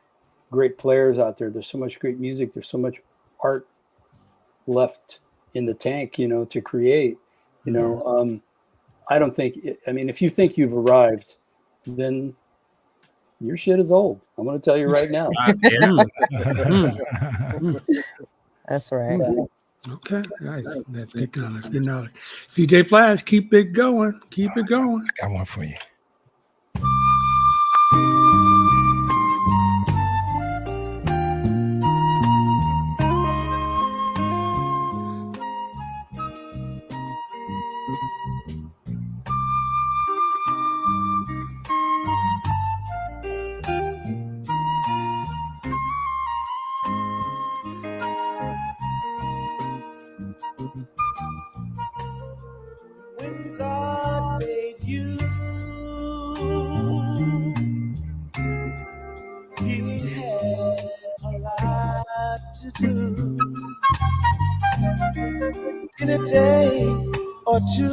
great players out there. There's so much great music. There's so much art left in the tank, you know, to create, you know. I don't think, I mean, if you think you've arrived, then your shit is old. I'm going to tell you right now. That's right. Okay, nice. That's good knowledge. Good knowledge. CJ Flash, keep it going. Keep it going. I got one for you. When God made you, He had a lot to do. In a day or two,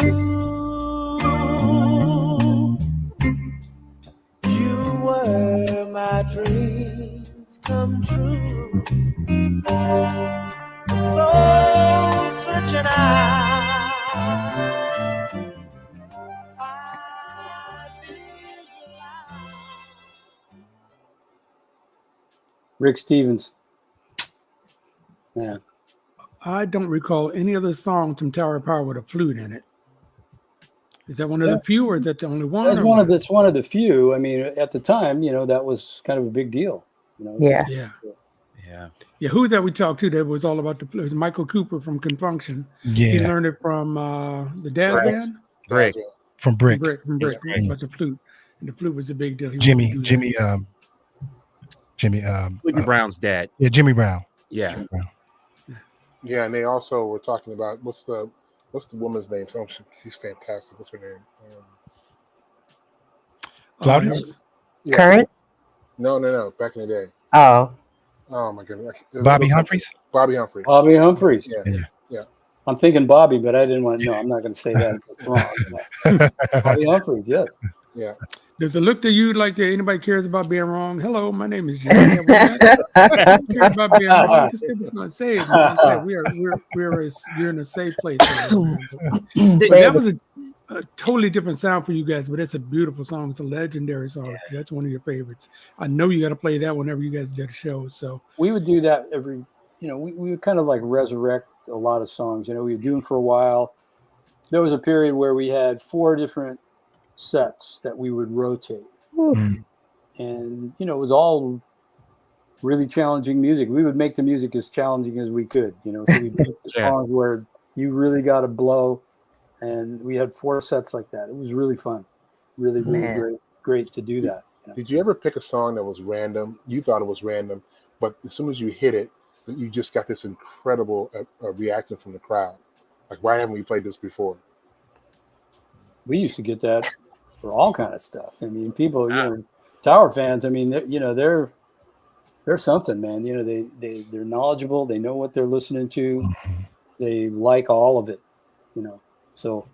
you were my dreams come true. So searching out. Rick Stevens. Man. I don't recall any other song from Tower of Power with a flute in it. Is that one of the few, or is that the only one? That's one of the few. I mean, at the time, you know, that was kind of a big deal. You know? Yeah. Who that we talked to that was all about the flute? It was Michael Cooper from Confunction. Yeah. He learned it from the Daz Band. Brick. From Brick. From Brick. About the flute. And the flute was a big deal. Jimmy Brown's dad. Yeah, Jimmy Brown. Yeah. Jimmy Brown. Yeah, and they also were talking about what's the woman's name? Oh, she's fantastic. What's her name? Flautas? Yeah. Current? No. Back in the day. Oh my goodness. Bobby Humphries? Bobby Humphries. Bobby Humphries. Yeah. I'm thinking Bobby, but I didn't want to. No, I'm not going to say that. That's wrong. Bobby Humphries, yeah. Yeah. Does it look to you like anybody cares about being wrong? Hello, my name is Jimmy. Cares about being wrong. Just if it's not safe. You're in a safe place. That was a totally different sound for you guys, but it's a beautiful song. It's a legendary song. That's one of your favorites. I know you got to play that whenever you guys did a show. So we would do that every. You know, we would kind of like resurrect a lot of songs. You know, we would do them for a while. There was a period where we had 4 different sets that we would rotate. And, you know, it was all really challenging music. We would make the music as challenging as we could, you know, so we picked the songs where you really got to blow. And we had 4 sets like that. It was really fun. Really great to do that. You know? Did you ever pick a song that was random? You thought it was random, but as soon as you hit it, you just got this incredible reaction from the crowd. Like, why haven't we played this before? We used to get that for all kind of stuff. I mean, people, Tower fans. I mean, they're something, man. They're knowledgeable. They know what they're listening to. They like all of it. So.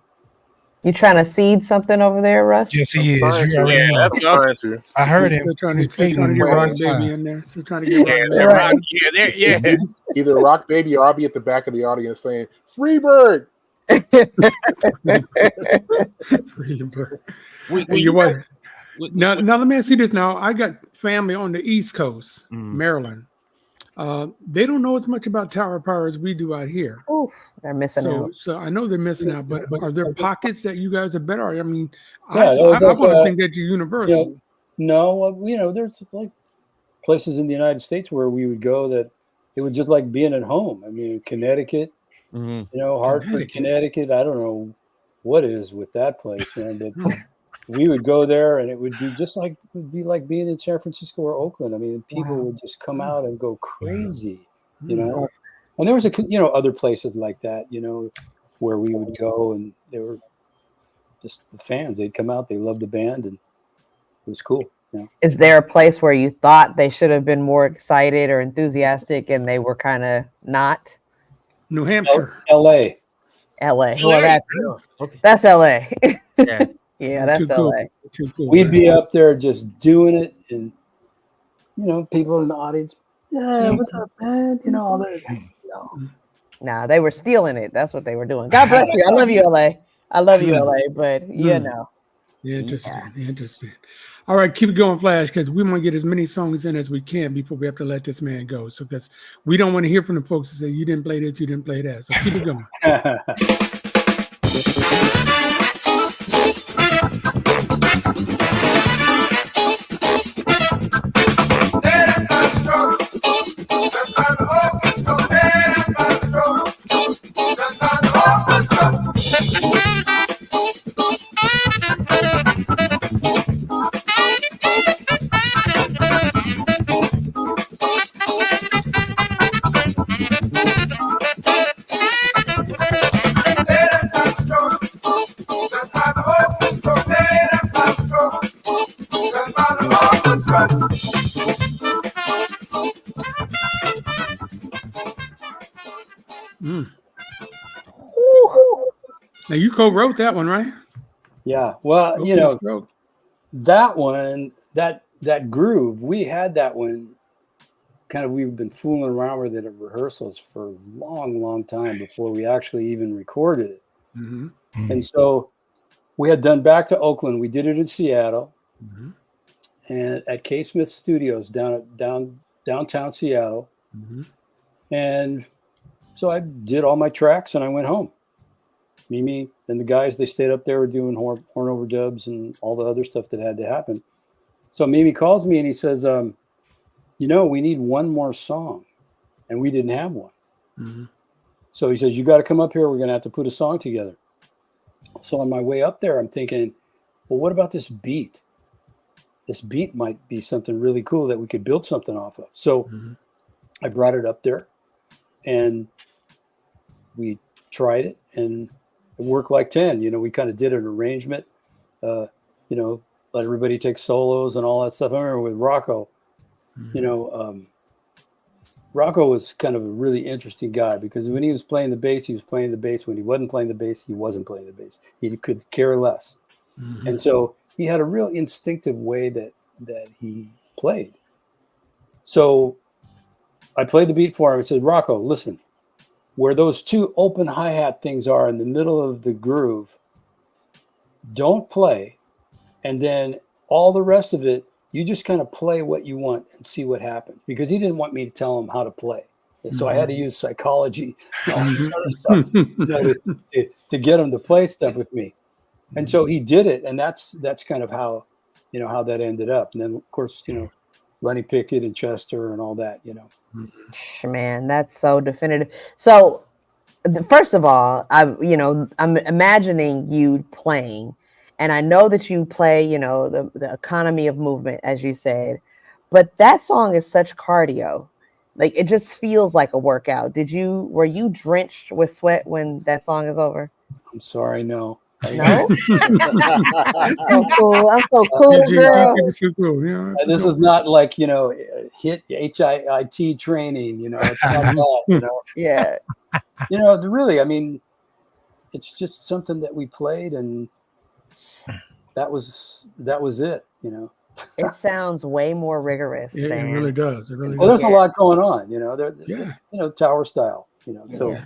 You trying to seed something over there, Russ? Yes, he is. Trying You to. already know. That's what I'm I heard He's him. still trying He's to get waiting Rock right Baby time. in there. Still trying to get Yeah, Rock Baby. yeah. Either Rock Baby or I'll be at the back of the audience saying, "Freebird." Freebird. We, And you what? we- Now let me ask you this. Now I got family on the East Coast, Maryland. They don't know as much about Tower Power as we do out here. Oof, they're missing out. So I know they're missing out, but are there pockets that you guys are better? I mean, Yeah, I that was want to like, think that you're universal. No, there's like places in the United States where we would go that it was just like being at home. I mean, Connecticut, Hartford, Connecticut. I don't know what it is with that place, man, but we would go there and it would be just like, it would be like being in San Francisco or Oakland. I mean, people would just come out and go crazy, And there was other places like that, where we would go and they were just the fans. They'd come out, they loved the band, and it was cool. Is there a place where you thought they should have been more excited or enthusiastic and they were kind of not? New Hampshire. LA. LA. Well, that's LA. Yeah. Yeah, that's Too LA. Too cool. We'd be up there just doing it, and people in the audience, what's up, man? All that. Nah, they were stealing it. That's what they were doing. God bless you. I love you, LA. I love you, LA. But Interesting. All right, keep it going, Flash, because we want to get as many songs in as we can before we have to let this man go. So, because we don't want to hear from the folks that say you didn't play this, you didn't play that. So keep it going. Now you co-wrote that one, right? Yeah. Well, that one, that groove, we had that one kind of, we've been fooling around with it at rehearsals for a long, long time before we actually even recorded it. And so we had done Back to Oakland. We did it in Seattle and at K Smith Studios downtown Seattle. And so I did all my tracks and I went home. Mimi and the guys, they stayed up there were doing horn overdubs and all the other stuff that had to happen. So Mimi calls me and he says, we need one more song. And we didn't have one. So he says, you got to come up here. We're going to have to put a song together. So on my way up there, I'm thinking, well, what about this beat? This beat might be something really cool that we could build something off of. So I brought it up there and we tried it and it worked like 10. We kind of did an arrangement, let everybody take solos and all that stuff. I remember with Rocco, Rocco was kind of a really interesting guy because when he was playing the bass, he was playing the bass. When he wasn't playing the bass, he wasn't playing the bass. He could care less. And so he had a real instinctive way that he played. So I played the beat for him. I said, Rocco, listen, where those two open hi-hat things are in the middle of the groove, don't play. And then all the rest of it, you just kind of play what you want and see what happens. Because he didn't want me to tell him how to play. And so I had to use psychology and all this other stuff to get him to play stuff with me. And so he did it. And that's kind of how, how that ended up. And then, of course, Lenny Pickett and Chester and all that, Man, that's so definitive. So, first of all, I'm imagining you playing, and I know that you play, the economy of movement, as you said, but that song is such cardio. Like it just feels like a workout. Were you drenched with sweat when that song is over? I'm sorry, no. No. I'm so cool. I'm so cool, girl. So cool. Yeah, And this is not like, you know, HIT training, you know, it's not that, you know. Yeah. You know, really, I mean, it's just something that we played, and that was it, you know. It sounds way more rigorous. It than, really does. It really Well, does. there's a lot going on, you know. Yeah. You know, tower style, you know. So Yeah.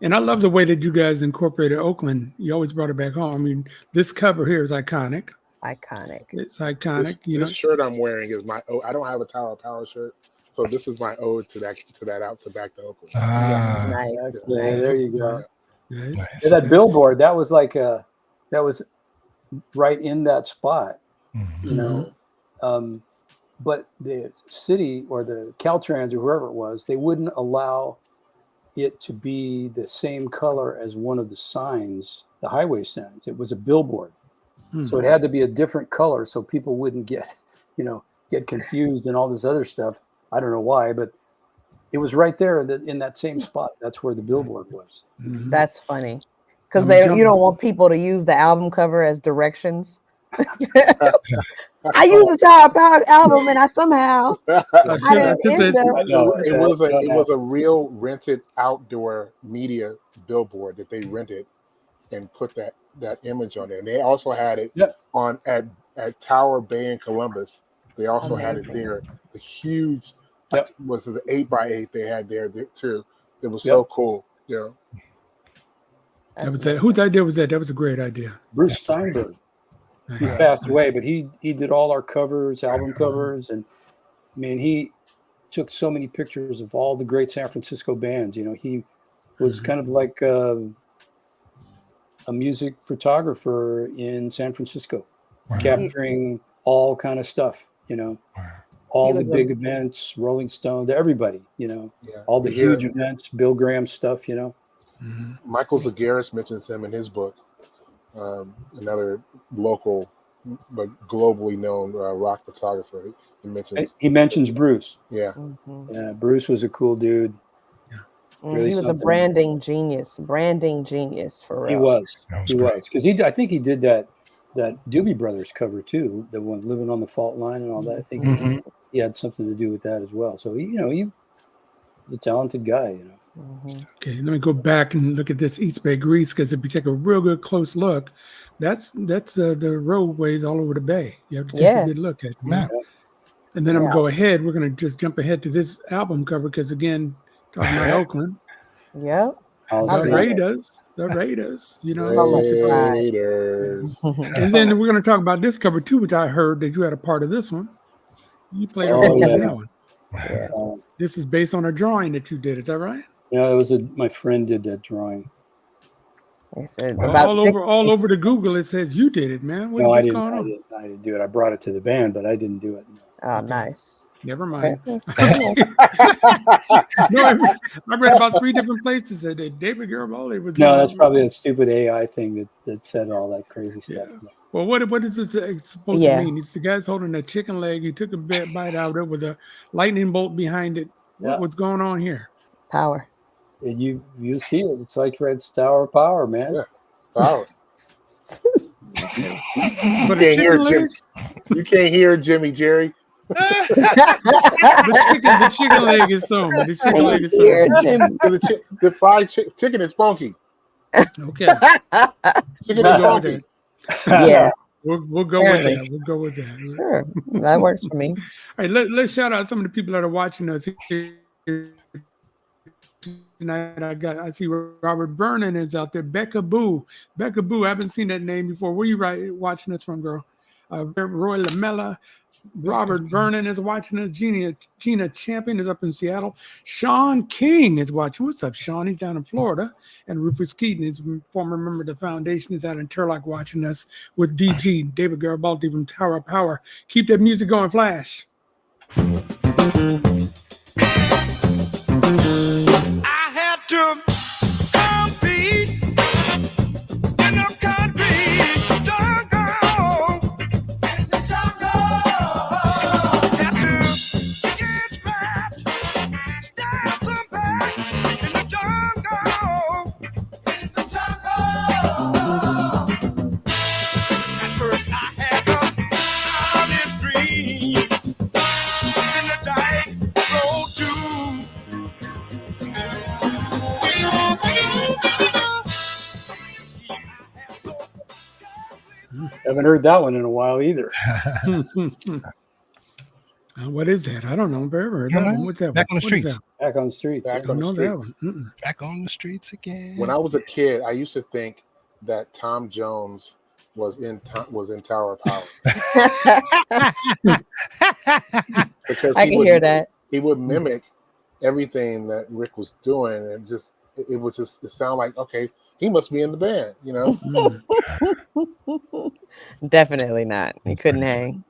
And I love the way that you guys incorporated Oakland. You always brought it back home. I mean, this cover here is iconic. Iconic. It's iconic. This shirt I'm wearing is my. I don't have a Tower of Power shirt, so this is my ode to that outfit back to Oakland. Nice. yeah, there you go. Nice. Yeah, that billboard, that was like that was right in that spot, you know. But the city or the Caltrans or whoever it was, they wouldn't allow it to be the same color as one of the signs, the highway signs. It was a billboard. So it had to be a different color so people wouldn't get confused and all this other stuff. I don't know why, but it was right there in that same spot. That's where the billboard was. That's funny. Because you don't want people to use the album cover as directions. I used the Tower of Power album and I somehow I didn't end up. It was a real rented outdoor media billboard that they rented and put that image on there. And they also had it on at Tower Bay in Columbus. They also had it there. The huge was the 8x8 they had there too. It was so cool. Yeah. That was whose idea was that? That was a great idea. Bruce Steinberg. He passed away, but he did all our covers, album covers, and I mean he took so many pictures of all the great San Francisco bands. You know, he was kind of like a music photographer in San Francisco, capturing all kind of stuff. You know, all the big events, Rolling Stones, everybody. You know, all the huge events, Bill Graham stuff. You know, Michael Zagaris mentions him in his book. Another local but globally known rock photographer. He mentions Bruce. Yeah. Yeah, Bruce was a cool dude. Really he was a branding genius for real. He was because I think he did that Doobie Brothers cover too, the one Living on the Fault Line and all that. I think he had something to do with that as well. So he was a talented guy. You know. Okay, let me go back and look at this East Bay Grease, because if you take a real good close look, that's the roadways all over the bay. You have to take a good look at that. And then I'm gonna go ahead. We're gonna just jump ahead to this album cover because again, talking about Oakland. Yep. The Raiders. You know. Raiders. And then we're gonna talk about this cover too, which I heard that you had a part of this one. You played a role in that one. Yeah. This is based on a drawing that you did. Is that right? Yeah, it was my friend did that drawing. All over the Google, it says you did it, man. What's going on? I didn't do it. I brought it to the band, but I didn't do it. Oh, nice. Never mind. No, I read about 3 different places that David Garibaldi was. No, that's probably a stupid AI thing that said all that crazy stuff. Yeah. Well, what is this supposed to mean? It's the guy's holding a chicken leg. He took a bite out of it with a lightning bolt behind it. What's going on here? Power. And you see it. It's like Red Tower of Power, man. Yeah. Power. But you can't hear Jimmy Jerry. the chicken leg is so. The fried chicken is funky. Okay. Chicken is funky. Yeah. We'll go with that. We'll go with that. Sure. That works for me. All right, let's shout out some of the people that are watching us here tonight. I see Robert Vernon is out there. Becca Boo. I haven't seen that name before. Where you watching us from, girl? Roy Lamella. Robert Vernon is watching us. Gina Champion is up in Seattle. Sean King is watching. What's up, Sean? He's down in Florida. And Rufus Keaton is former member of the foundation, is out in Turlock watching us with DG, David Garibaldi from Tower of Power. Keep that music going, Flash. I had to compete in the country jungle. Had to get scratched Haven't heard that one in a while either. What is that? I don't know. I've ever heard that one. What's that? Back on the What is streets. that? Back on the streets. Back I on don't the know that streets. one. Mm-mm. Back on the streets again. When I was a kid, I used to think that Tom Jones was in Tower of Power because I can hear that. he would mimic everything that Rick was doing, and it sounded like, okay, he must be in the band, you know. Definitely not. He couldn't hang.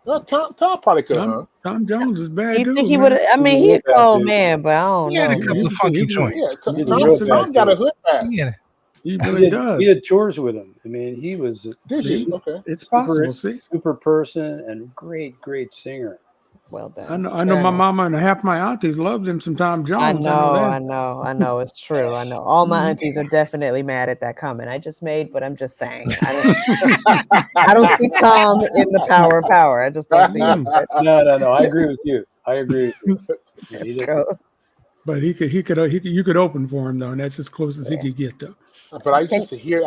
Well, Tom probably could, huh? Tom Jones is bad. You dude, think he man. would? I mean, he's a cold man, but I don't He had a know. couple of funky joints. Yeah, He's a real Tom bad got a dude. hood back. Yeah. He really does. We did tours with him. I mean, he was a Did he? Okay. It's possible. See, super person and great singer. Well done. I know. Fair My enough. mama and half my aunties loved him some Tom Jones. I that. know. It's true. I know. All my aunties are definitely mad at that comment I just made, but I'm just saying. I don't see Tom in the Power of Power. I just don't see him. No. I agree with you. Yeah, he did. But you could open for him though, and that's as close as he could get though. But I used to hear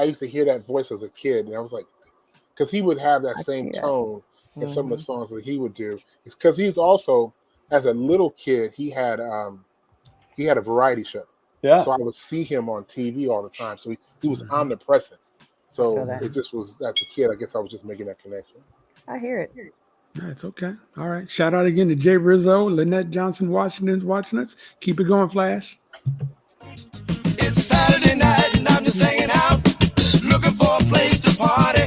that voice as a kid, and I was like, because he would have that same tone in some of the songs that he would do. It's because he's also, as a little kid, he had a variety show. Yeah. So I would see him on TV all the time. So he was omnipresent. So it just was, as a kid, I guess I was just making that connection. I hear it. That's okay. All right. Shout out again to Jay Rizzo, Lynette Johnson, Washington's watching us. Keep it going, Flash. It's Saturday night and I'm just hanging out, looking for a place to party.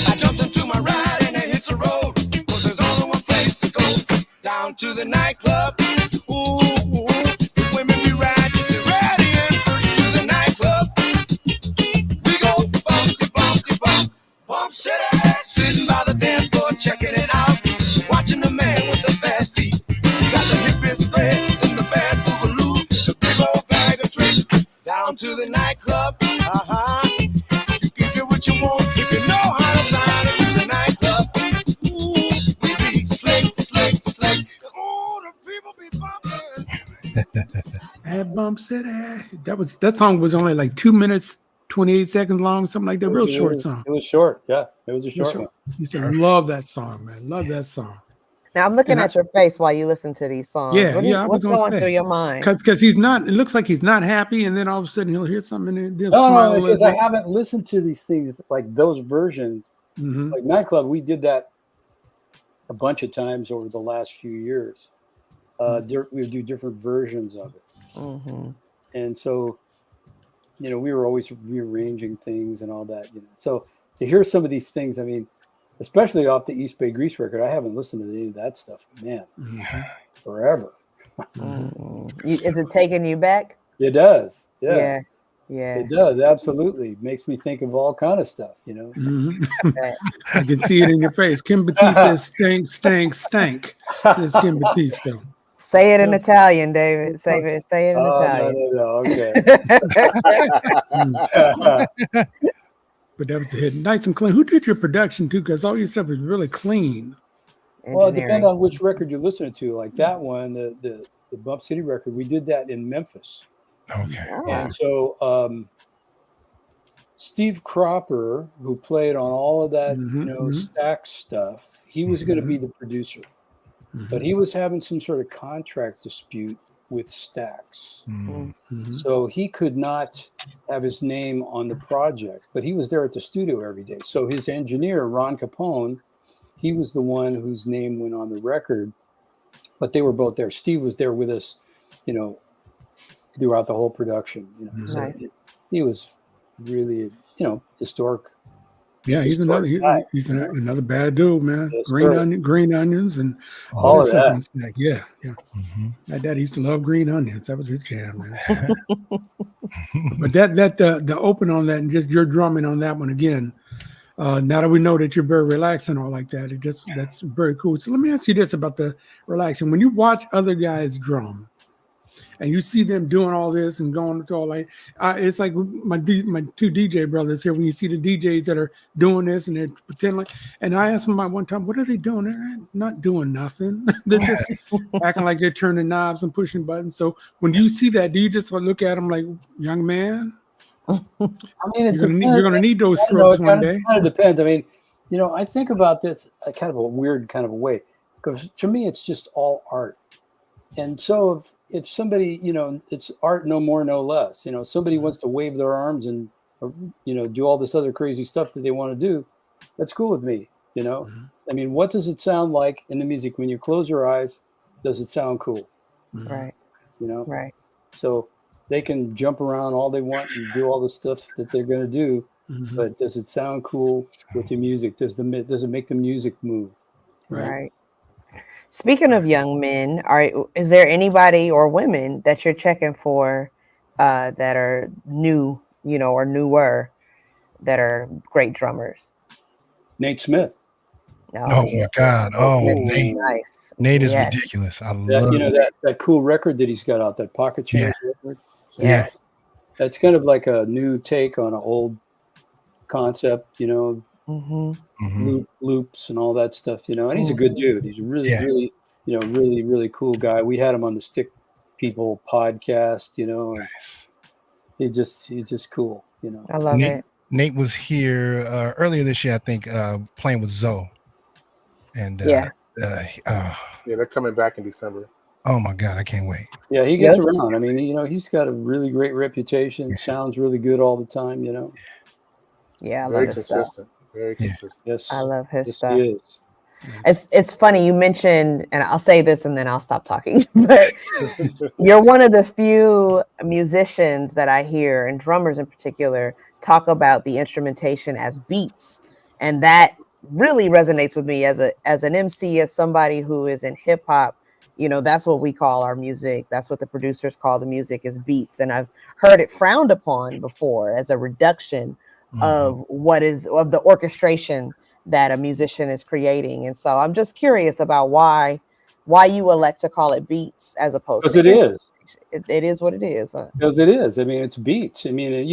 I jumped into my ride and it hits the road, 'cause there's only one place to go, down to the nightclub. Ooh, women be ratchet and ready and to the nightclub. We go bump city. Sitting by the dance floor, checking it out, watching the man with the fast feet. Got the hippest threads and the bad boogaloo, the big old bag of tricks. Down to the nightclub. You can get what you want if you know how to find it. To the nightclub. Ooh, we be slick. Ooh, the people be bumping. At Bump City. That song was only like 2 minutes, 28 seconds long, something like that. Real short song. It was short. Yeah, it was a short one. You said, I love that song, man. Love that song. Now I'm looking at your face while you listen to these songs. Yeah, What's going through your mind? Because he's not. It looks like he's not happy, and then all of a sudden he'll hear something and he'll No, smile. because I haven't listened to these things like those versions. Mm-hmm. Like Nightclub, we did that a bunch of times over the last few years. We would do different versions of it, and so we were always rearranging things and all that. So to hear some of these things, I mean, especially off the East Bay Grease record, I haven't listened to any of that stuff, man, forever. Is it taking you back? It does. Yeah. It does, absolutely. Makes me think of all kind of stuff, I can see it in your face. Kim Batiste says stank. Says Kim Batiste. Say it in Italian, David. Say it in Italian. No, okay. But that was a hit. Nice and clean. Who did your production too? Because all your stuff is really clean. Well, it depends on which record you're listening to. Like that one, the Bump City record, we did that in Memphis. Okay. And so Steve Cropper, who played on all of that, Stax stuff, he was going to be the producer. But he was having some sort of contract dispute with Stax. So he could not have his name on the project, but he was there at the studio every day. So his engineer, Ron Capone, he was the one whose name went on the record, but they were both there. Steve was there with us, throughout the whole production. So Nice. he was really, historic. Yeah, he's another bad dude, man. Yes, green onions, and all of that. that. Snack. Yeah. My dad used to love green onions. That was his jam, man. But the open on that and just your drumming on that one again. Now that we know that you're very relaxed and all like that, that's very cool. So let me ask you this about the relaxing. When you watch other guys drum, and you see them doing all this and going to all like, it's like my two DJ brothers here. When you see the DJs that are doing this and they're pretending like, and I asked them about one time, what are they doing? They're not doing nothing. They're just acting like they're turning knobs and pushing buttons. So when you see that, do you just look at them like, young man? I mean, you're gonna need those strokes one day. It kind of depends. I mean, I think about this kind of a weird kind of a way, because to me, it's just all art. And so if somebody, it's art, no more, no less. Somebody wants to wave their arms and, do all this other crazy stuff that they want to do, that's cool with me. I mean, what does it sound like in the music when you close your eyes? Does it sound cool? Right. Right. So they can jump around all they want and do all the stuff that they're going to do, but does it sound cool with the music? Does it make the music move? Right. Speaking of young men, is there anybody or women that you're checking for that are new, or newer, that are great drummers? Nate Smith. Oh my God! Oh, Nate. Nice. Nate is ridiculous. I love that cool record that he's got out, that Pocket Change record. Yes. That's kind of like a new take on an old concept, loops and all that stuff, and he's a good dude. He's a really, really cool guy. We had him on the Stick People podcast, nice. He's just cool, I love it. Nate was here earlier this year, I think, playing with Zoe. And they're coming back in December. Oh my God, I can't wait. Yeah, he gets around. I mean, he's got a really great reputation. Sounds really good all the time, Yeah, I Very love his consistent. stuff. Very consistent. Yes, I love his yes, stuff. he is. It's funny you mentioned, and I'll say this and then I'll stop talking, but you're one of the few musicians that I hear, and drummers in particular, talk about the instrumentation as beats. And that really resonates with me as an MC, as somebody who is in hip hop. That's what we call our music. That's what the producers call the music, is beats. And I've heard it frowned upon before as a reduction of the orchestration that a musician is creating. And so I'm just curious about why you elect to call it beats as opposed to. Because it is. It is what it is. Because it is. I mean, it's beats. I mean,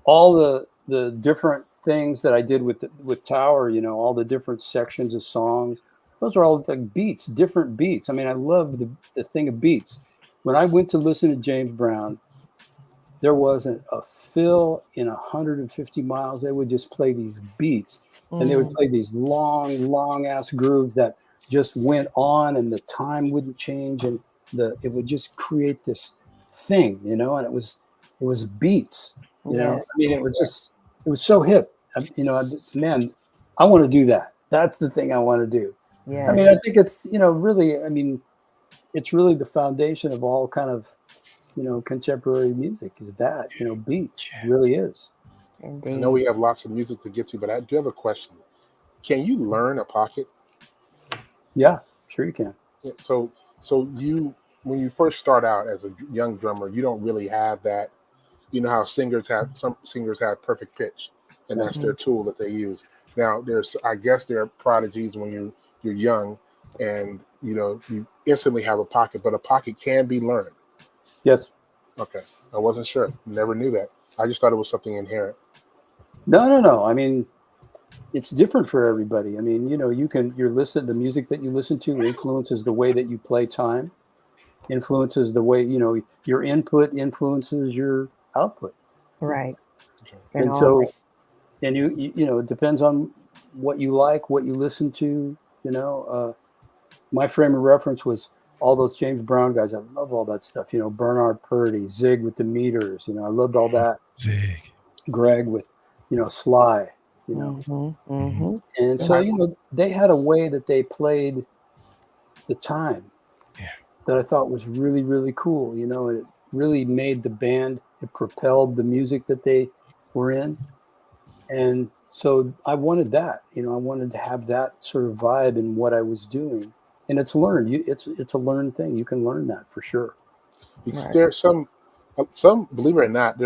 all the different things that I did with Tower, all the different sections of songs, those are all like beats, different beats. I mean, I love the thing of beats. When I went to listen to James Brown, there wasn't a fill in 150 miles. They would just play these beats, and they would play these long ass grooves that just went on, and the time wouldn't change, and it would just create this thing, and it was beats. I mean, it was so hip. Man, I want to do that. That's the thing I want to do. Yeah. I mean, I think it's, really, I mean, it's really the foundation of all kind of, contemporary music is that, beats. It really is. Indeed. I know we have lots of music to get to, but I do have a question. Can you learn a pocket? Yeah, sure you can. Yeah, so when you first start out as a young drummer, you don't really have that. You know how some singers have perfect pitch, and that's their tool that they use. Now I guess there are prodigies when you're young, and you instantly have a pocket, but a pocket can be learned. Yes. Okay, I wasn't sure. Never knew that. I just thought it was something inherent. No. I mean, it's different for everybody. I mean, the music that you listen to influences the way that you play time, influences the way, your input influences your output. Right. And so, and it depends on what you like, what you listen to, my frame of reference was all those James Brown guys. I love all that stuff, Bernard Purdy, Zig with the meters, I loved all that. Zig. Greg with, Sly, And so, they had a way that they played the time that I thought was really, really cool, and it really made the band, it propelled the music that they were in. And so I wanted that, I wanted to have that sort of vibe in what I was doing. And it's learned. It's a learned thing. You can learn that for sure. There's some, believe it or not,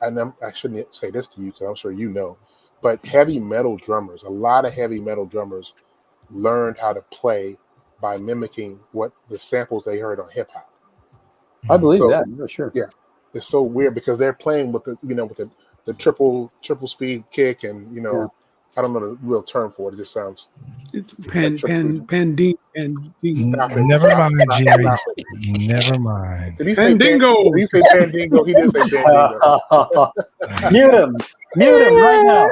I shouldn't say this to you because I'm sure you know, but heavy metal drummers, a lot of heavy metal drummers learned how to play by mimicking what the samples they heard on hip hop. I believe that. Yeah, sure. Yeah, it's so weird because they're playing with the triple speed kick, and I don't know the real term for it. It just sounds. It's panding. Never mind, Jerry. Never mind. Did he say Pandingo? Did he say Pandingo? He did say Pandingo. Get him. Mute him right now.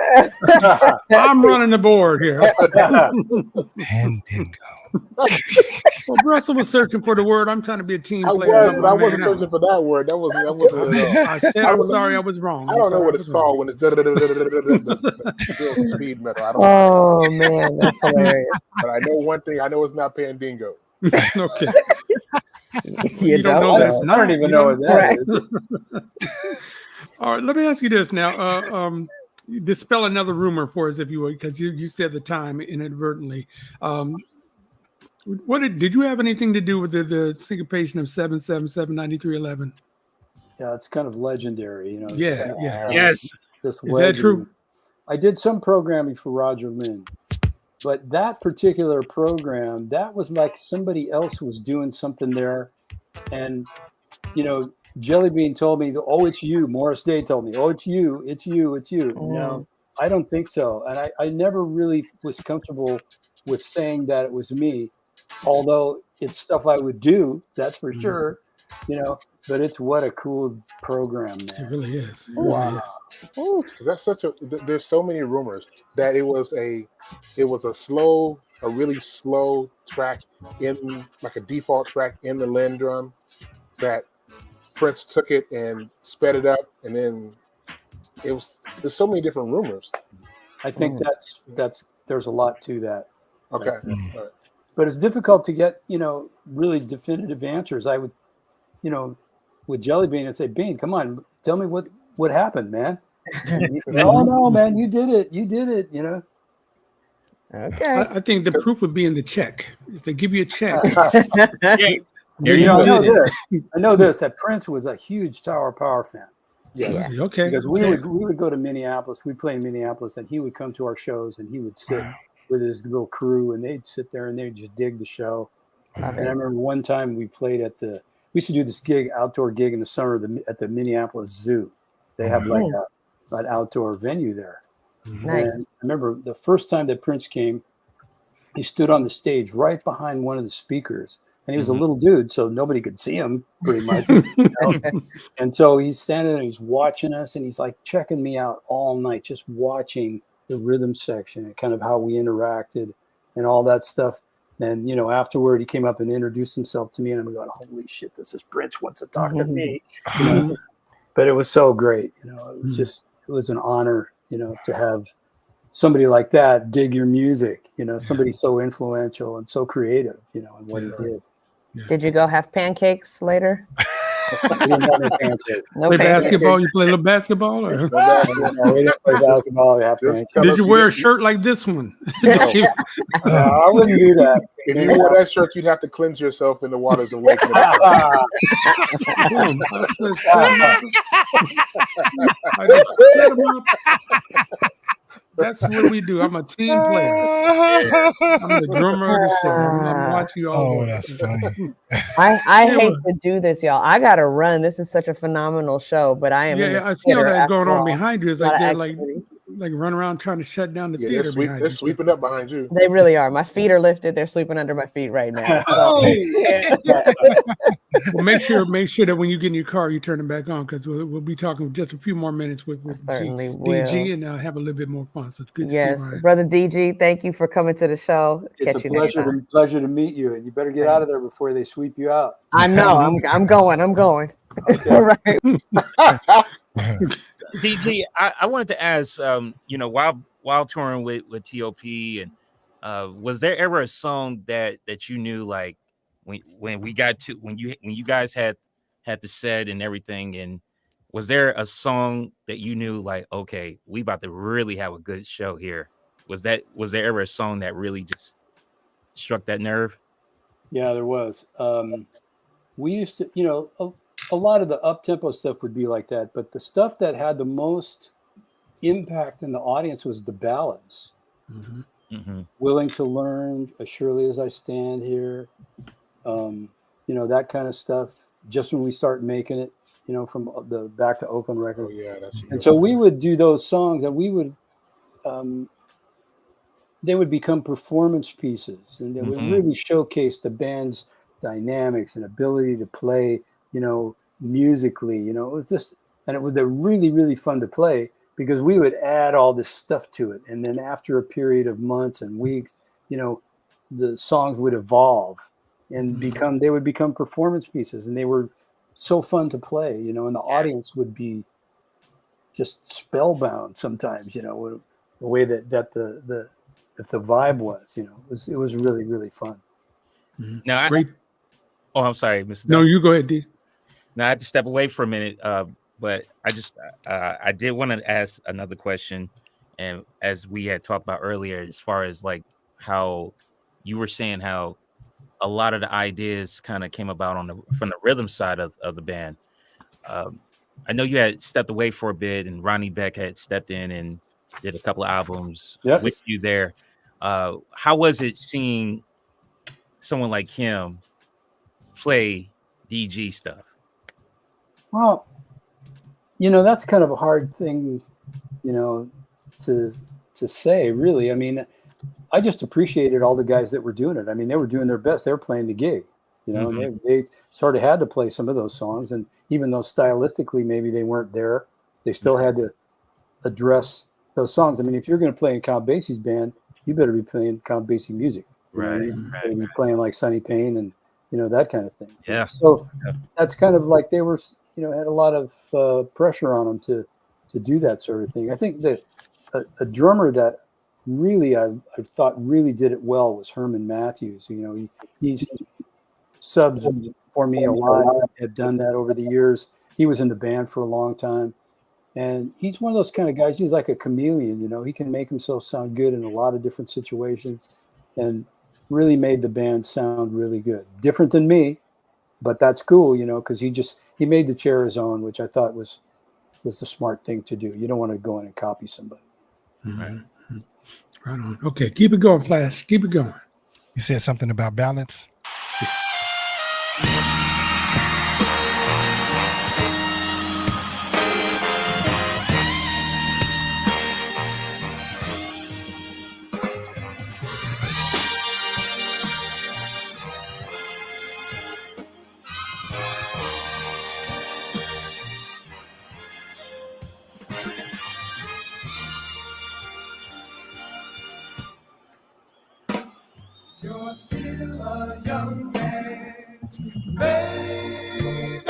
I'm running the board here. Pandingo. Well, Russell was searching for the word. I'm trying to be a team I player. was, Help but my I wasn't man out. searching for that word. That wasn't it at all. I said I'm sorry I was wrong. I don't know what it's called when it's real speed metal. I don't know. Oh man, that's hilarious. But I know one thing. I know it's not Pandingo. Okay. You don't know that's I not. don't even know what that is. All right, let me ask you this now. Dispel another rumor for us, if you would, because you said the time inadvertently. Did you have anything to do with the syncopation of 7779311? Yeah, it's kind of legendary, you know. Yeah, yeah. Yes. This Is that true? I did some programming for Roger Lynn, but that particular program, that was like somebody else was doing something there, and you know, Jelly Bean told me, "Oh, it's you." Morris Day told me, "Oh, it's you, it's you, it's you." No, I don't think so, and I never really was comfortable with saying that it was me, although it's stuff I would do, that's for sure, you know. But it's what a cool program, man. It really is. It Wow. really is. That's such a. There's so many rumors that it was a really slow track in like a default track in the Linn drum that Prince took it and sped it up, and then there's so many different rumors. I think that's there's a lot to that. Okay. Like, All right. but it's difficult to get, you know, really definitive answers. I would, you know, with Jelly Bean, I'd say, Bean, come on, tell me what happened, man. No, man, you did it, you know. Okay. I think the proof would be in the check. If they give you a check, There You you know, go. I know this, that Prince was a huge Tower Power fan. Yeah. okay. Because okay. we would go to Minneapolis, we'd play in Minneapolis, and he would come to our shows and he would sit with his little crew and they'd sit there and they'd just dig the show. And I remember one time we played we used to do this outdoor gig in the summer at the Minneapolis Zoo. They have like an outdoor venue there. Nice. And I remember the first time that Prince came, he stood on the stage right behind one of the speakers. And he was a little dude, so nobody could see him pretty much. You know? And so he's standing there, he's watching us, and he's like checking me out all night, just watching the rhythm section and kind of how we interacted and all that stuff. And, you know, afterward, he came up and introduced himself to me, and I'm going, holy shit, this is Prince wants to talk to me. You know? But it was so great. You know, it was it was an honor, you know, to have somebody like that dig your music, you know, somebody so influential and so creative, you know, in what he did. Did you go have pancakes later? We didn't have any pancakes. No Play pancakes. basketball? You play a little basketball? Or? No, we didn't play basketball. We had pancakes. Did you wear a shirt like this one? No, I wouldn't do that. If you wore that shirt, you'd have to cleanse yourself in the waters of Lake. I just set 'em up. That's what we do. I'm a team player. I'm the drummer of the show. I'm watching you all. Oh, that's funny. I hate to do this, y'all. I gotta run. This is such a phenomenal show, but I am. in the Yeah, I see all theater that going after on all. behind you. It's A lot like of they're like activity. run around trying to shut down the Yeah, theater behind they're you. sweeping up behind you. They really are. My feet are lifted. They're sleeping under my feet right now. So, Well, make sure that when you get in your car, you turn them back on, because we'll be talking just a few more minutes with certainly DG will. and have a little bit more fun. So it's good to yes, see you, Ryan. brother DG, thank you for coming to the show. It's Catch a you next pleasure time. pleasure to meet you, and you better get out of there before they sweep you out. I know. I'm going. All right. DG, I wanted to ask, you know, while touring with TOP, and was there ever a song that you knew, like when you guys had the set and everything, and was there a song that you knew, like, okay, we about to really have a good show here? Was there ever a song that really just struck that nerve? Yeah, there was. We used to, you know, a lot of the up-tempo stuff would be like that, but the stuff that had the most impact in the audience was the ballads. Willing to Learn, As Surely As I Stand Here, you know, that kind of stuff. Just When We Start Making It, you know, from the Back to Oakland record. Oh yeah, that's. And so we would do those songs, and we would, they would become performance pieces, and they would really showcase the band's dynamics and ability to play, you know, musically. You know, it was just, and it was really, really fun to play. because we would add all this stuff to it. And then after a period of months and weeks, the songs would evolve and they would become performance pieces, and they were so fun to play, and the audience would be just spellbound sometimes, the way that the vibe was, it was really, really fun. Now, Great. I'm sorry, Mr. No, you go ahead, D. Now I had to step away for a minute, but I did want to ask another question, and as we had talked about earlier, as far as like how you were saying how a lot of the ideas kind of came about from the rhythm side of the band. I know you had stepped away for a bit, and Ronnie Beck had stepped in and did a couple of albums with you there. How was it seeing someone like him play DG stuff? Well, that's kind of a hard thing, to say, really. I mean, I just appreciated all the guys that were doing it. I mean, they were doing their best. They were playing the gig, and they sort of had to play some of those songs. And even though stylistically maybe they weren't there, they still had to address those songs. I mean, if you're going to play in Count Basie's band, you better be playing Count Basie music. Right. You better be playing like Sonny Payne and, that kind of thing. Yeah. So that's kind of like they were, had a lot of pressure on them to do that sort of thing. I think that a drummer that really I thought really did it well was Herman Matthews. He's subs for me a lot. Have done that over the years. He was in the band for a long time, and he's one of those kind of guys. He's like a chameleon. He can make himself sound good in a lot of different situations, and really made the band sound really good. Different than me, but that's cool, because he made the chair his own, which I thought was the smart thing to do. You don't want to go in and copy somebody. Right on. Okay, keep it going, Flash. Keep it going. You said something about balance. You're still a young man, baby.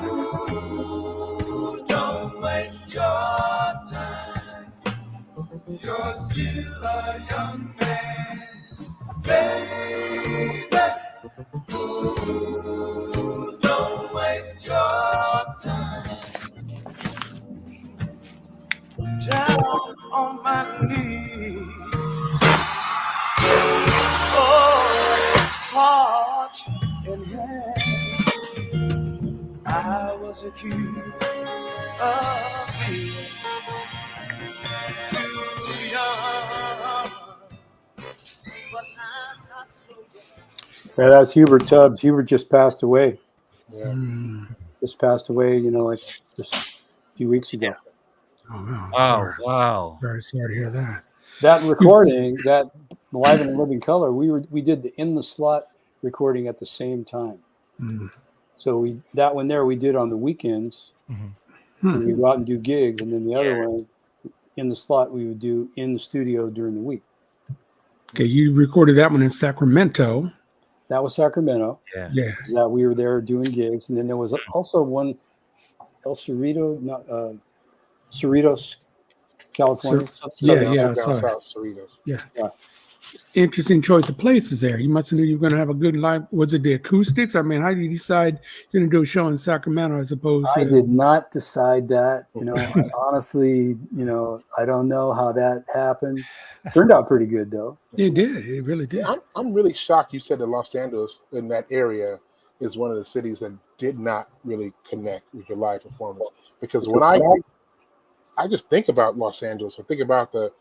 Ooh, don't waste your time. You're still a young man, baby. Ooh, don't waste your time. Down on my knees. Heart in hand, I was accused of being too young, but I'm not so young. Yeah, that's Hubert Tubbs. Hubert just passed away. Yeah. Just passed away, like just a few weeks ago. Oh, Wow. Very sorry to hear that. That recording, that Live in Living Color, we did the In the Slot recording at the same time. So that one there we did on the weekends. And we go out and do gigs, and then the other one, In the Slot, we would do in the studio during the week. Okay, you recorded that one in Sacramento. That was Sacramento. Yeah. That we were there doing gigs, and then there was also one El Cerrito, Cerritos, California. Cerritos. Yeah. Interesting choice of places there. You must have knew you were going to have a good live. Was it the acoustics? I mean, how did you decide you're going to do a show in Sacramento as opposed to? I did not decide that. Honestly, I don't know how that happened. Turned out pretty good, though. It did. It really did. I'm really shocked you said that Los Angeles in that area is one of the cities that did not really connect with your live performance. Because when I just think about Los Angeles, I think about the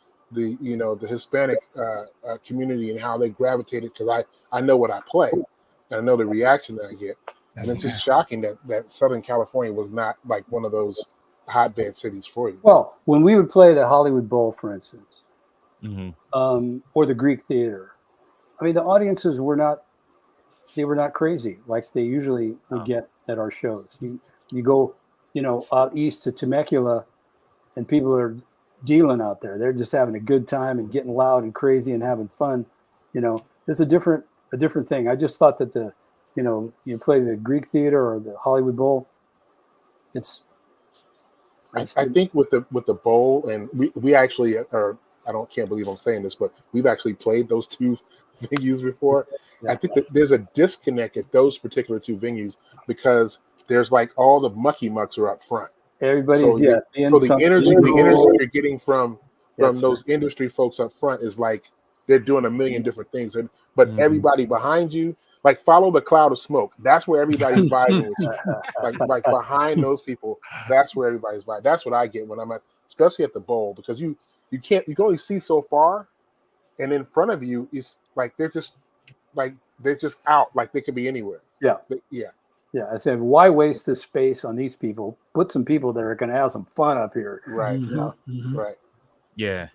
Hispanic community and how they gravitated, because I know what I play and I know the reaction that I get. And it's just shocking that Southern California was not like one of those hotbed cities for you. Well, when we would play the Hollywood Bowl, for instance, or the Greek Theater, I mean, the audiences were not crazy like they usually would get at our shows. You go, out east to Temecula, and people are dealing out there. They're just having a good time and getting loud and crazy and having fun. You know, it's a different thing. I just thought that you play the Greek Theater or the Hollywood Bowl. I think with the bowl, and we actually are. Can't believe I'm saying this, but we've actually played those two venues before. Yeah. I think that there's a disconnect at those particular two venues because there's like all the mucky mucks are up front. Everybody's so the energy you're getting from those industry folks up front is like they're doing a million different things, but everybody behind you, like follow the cloud of smoke. That's where everybody's vibing with you. like behind those people, that's where everybody's vibing. That's what I get when I'm at, especially at the bowl, because you can only see so far, and in front of you is like they're just out, like they could be anywhere. Yeah, I said, why waste the space on these people? Put some people that are going to have some fun up here. Right. Right. Yeah.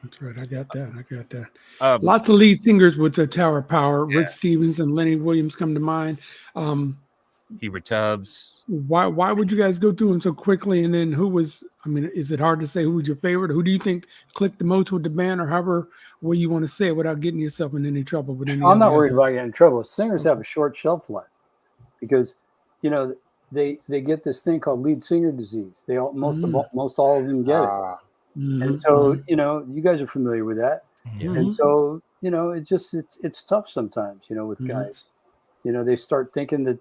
That's right. I got that. Lots of lead singers with the Tower of Power. Yeah. Rick Stevens and Lenny Williams come to mind. Hubert Tubbs. Why would you guys go through them so quickly? And then is it hard to say who was your favorite? Who do you think clicked the most with the band, or however way you want to say it without getting yourself in any trouble with any? I'm not worried about getting in trouble. Singers have a short shelf life because, you know, they get this thing called lead singer disease. They most all of them get it. And so, you know, you guys are familiar with that. And so, you know, it's tough sometimes, you know, with guys. You know, they start thinking that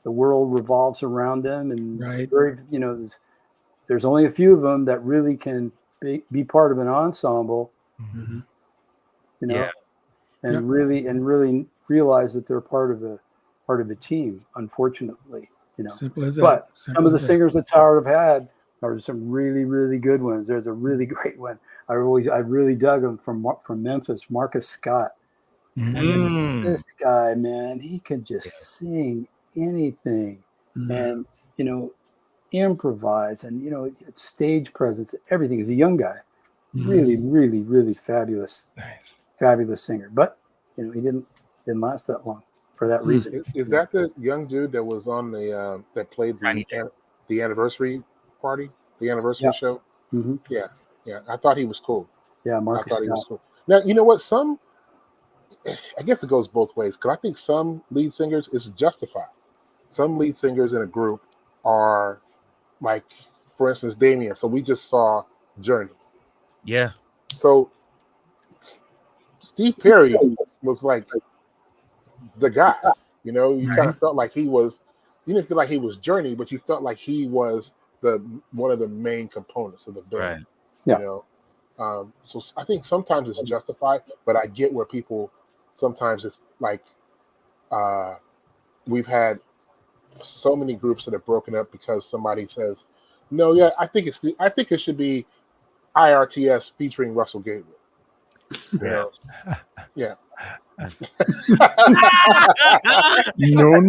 the world revolves around them, and you know, there's only a few of them that really can be part of an ensemble. You know, and really realize that they're part of a team. Unfortunately, you know. Simple as that. But some of the singers that Tower have had are some really, really good ones. There's a really great one. I really dug him from Memphis, Marcus Scott. This guy, man, he can just sing anything, and you know, improvise, and you know, stage presence, everything. He's a young guy, really, really, really fabulous, fabulous singer. But you know, he didn't last that long for that reason. Is that the young dude that was on the that played the anniversary party, the anniversary show? Yeah. I thought he was cool. Yeah, Marcus. I thought he was cool. Now you know what? I guess it goes both ways, because I think some lead singers is justified. Some lead singers in a group are like, for instance, Damien. So we just saw Journey. Yeah. So Steve Perry was like the guy. You know, you kind of felt like he was. You didn't feel like he was Journey, but you felt like he was one of the main components of the band. Right. Yeah. You know. So I think sometimes it's justified, but I get where people sometimes it's like we've had so many groups that have broken up because somebody says, "No, I think it should be IRTS featuring Russell Gabriel." You know? Yeah. No. I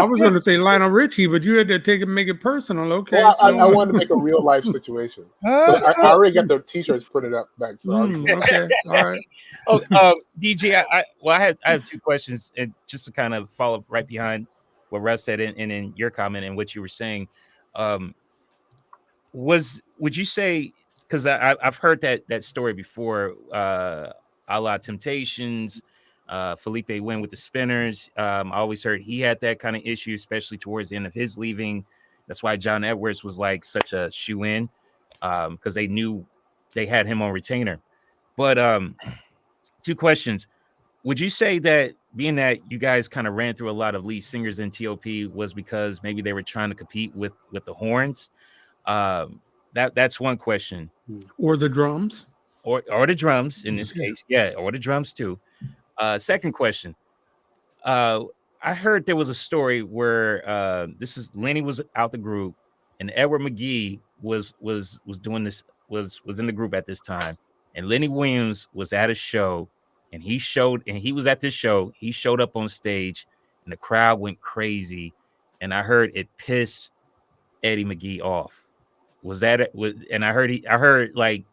was going to say Lionel Richie, but you had to make it personal. Okay. Well, I wanted to make a real life situation. I already got the t-shirts printed up back. So okay. All right. DJ, I have two questions, and just to kind of follow up right behind what Russ said and in your comment and what you were saying. Would you say, because I've heard that story before, a la Temptations, Felipe Wynn with the Spinners. I always heard he had that kind of issue, especially towards the end of his leaving. That's why John Edwards was like such a shoe-in, because they knew they had him on retainer. But two questions. Would you say that being that you guys kind of ran through a lot of lead singers in TOP was because maybe they were trying to compete with the horns? That's one question. Or the drums. Or the drums in this case. Yeah, or the drums too. Second question. I heard there was a story where Lenny was out the group and Edward McGee was doing this, was in the group at this time, and Lenny Williams was at a show, and he was at this show. He showed up on stage and the crowd went crazy, and I heard it pissed Eddie McGee off. Was that it? And I heard like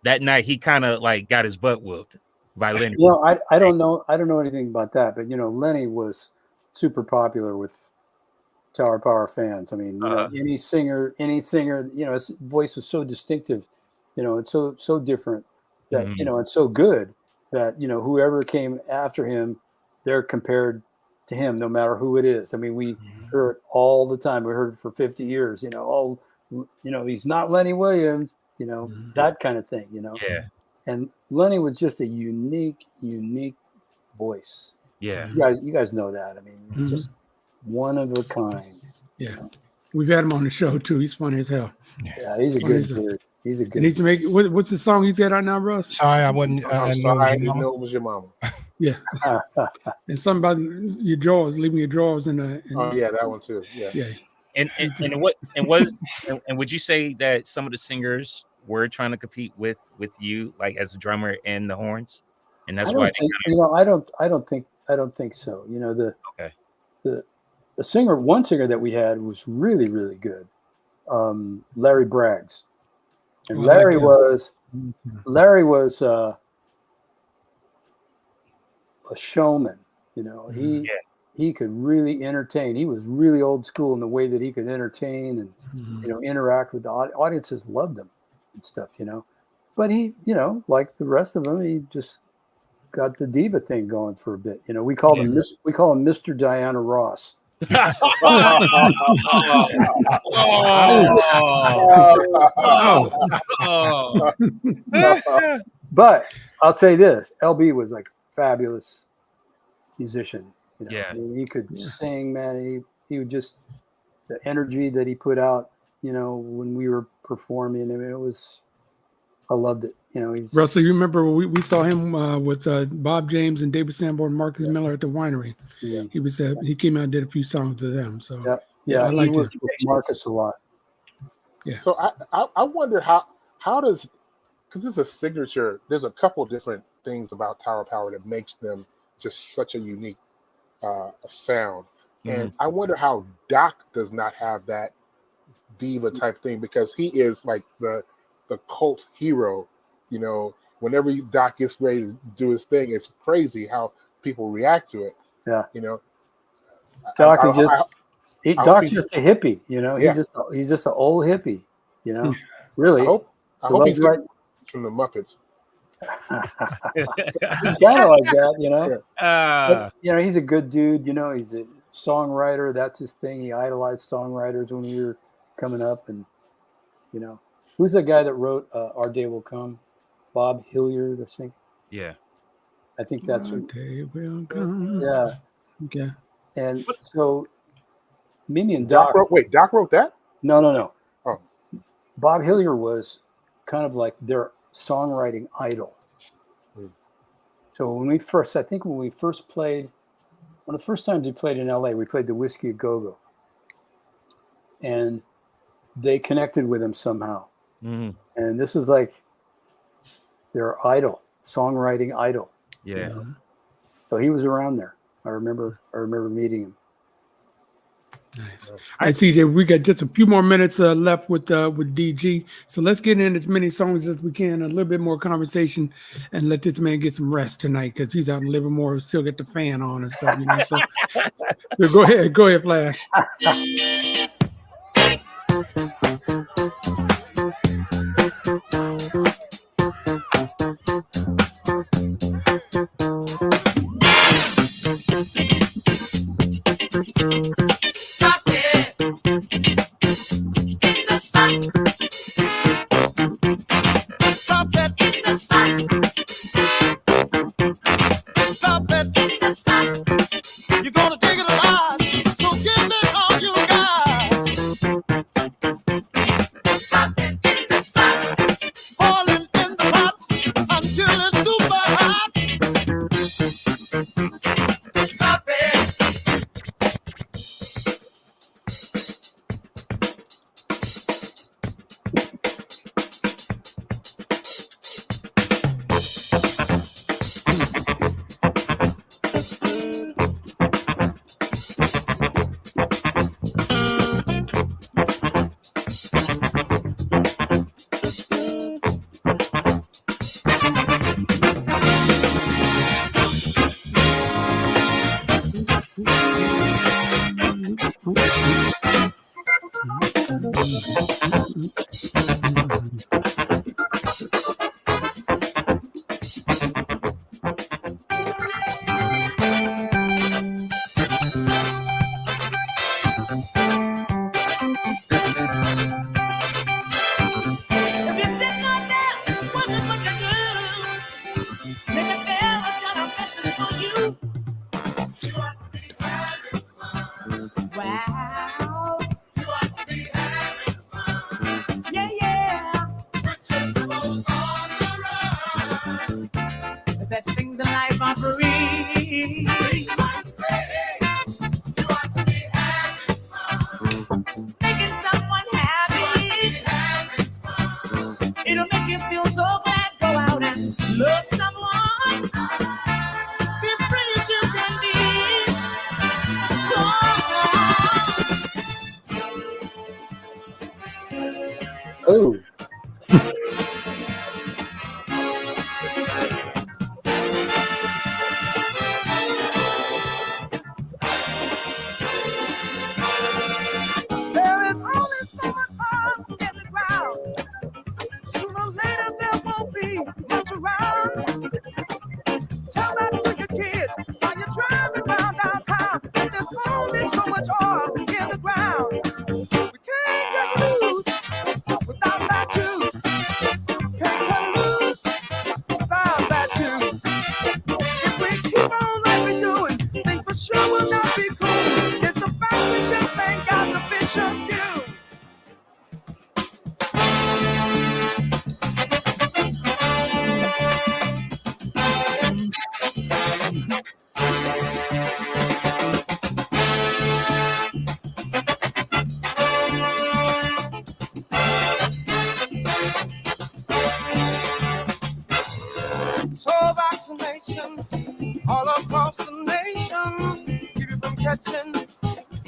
that night he kind of like got his butt whooped by Lenny. Well, I don't know anything about that, but you know, Lenny was super popular with Tower Power fans. I mean, you know, any singer, you know, his voice is so distinctive, you know, it's so different that, you know, it's so good that, you know, whoever came after him, they're compared to him, no matter who it is. I mean, we heard it all the time. We heard it for 50 years, you know, oh, you know, he's not Lenny Williams, you know, that kind of thing, you know. Yeah. And Lenny was just a unique voice. Yeah. You guys know that. I mean, just one of a kind. Yeah. You know? We've had him on the show too. He's funny as hell. Yeah, he's a good dude. He's a good. And he's make what's the song he's got out now, Russ? Sorry, I wasn't. I'm sorry, I didn't know it was your mama. Yeah. And something about your drawers, leaving your drawers in the. Oh yeah, that one too. Yeah. Yeah. And would you say that some of the singers were trying to compete with you, like as a drummer and the horns, and that's why I don't think so. You know, the singer, one singer that we had was really, really good, Larry Braggs, and Larry was a showman. You know, he could really entertain. He was really old school in the way that he could entertain and you know, interact with the audiences. Loved him and stuff. You know, but he, you know, like the rest of them, he just got the diva thing going for a bit. You know, we call him Mr. Diana Ross. But I'll say this: LB was like a fabulous musician. You know? I mean, he could sing, man. He would just, the energy that he put out, you know, when we were performing. I mean, I loved it. You know, Russell, you remember we saw him with Bob James and David Sanborn and Marcus Miller at the winery. Yeah. He came out and did a few songs to them. So I liked with Marcus a lot. Yeah. So I wonder how does, because it's a signature. There's a couple different things about Tower Power that makes them just such a unique sound, and I wonder how Doc does not have that diva type thing, because he is like the cult hero. You know, whenever Doc gets ready to do his thing, it's crazy how people react to it. Yeah. You know, Doc Doc's just a hippie. You know, he's just an old hippie. You know, really. I hope he's right from the Muppets. He's kind of like that, you know. But, you know, he's a good dude. You know, he's a songwriter. That's his thing. He idolized songwriters when we were coming up, and you know, who's the guy that wrote "Our Day Will Come"? Bob Hilliard, I think. Yeah. I think that's Our Day Will Come. Yeah. Okay. And so, Mimi and Doc. Doc wrote that? No. Oh. Bob Hilliard was kind of like their songwriting idol. So when we first played, one of the first times we played in LA, we played the Whiskey a Go-Go. And they connected with him somehow. And this was like their idol, songwriting idol. Yeah. You know? So he was around there. I remember meeting him. Nice. All right, CJ, we got just a few more minutes left with DG. So let's get in as many songs as we can, a little bit more conversation, and let this man get some rest tonight, because he's out in Livermore, still get the fan on and stuff, you know. So go ahead, Flash.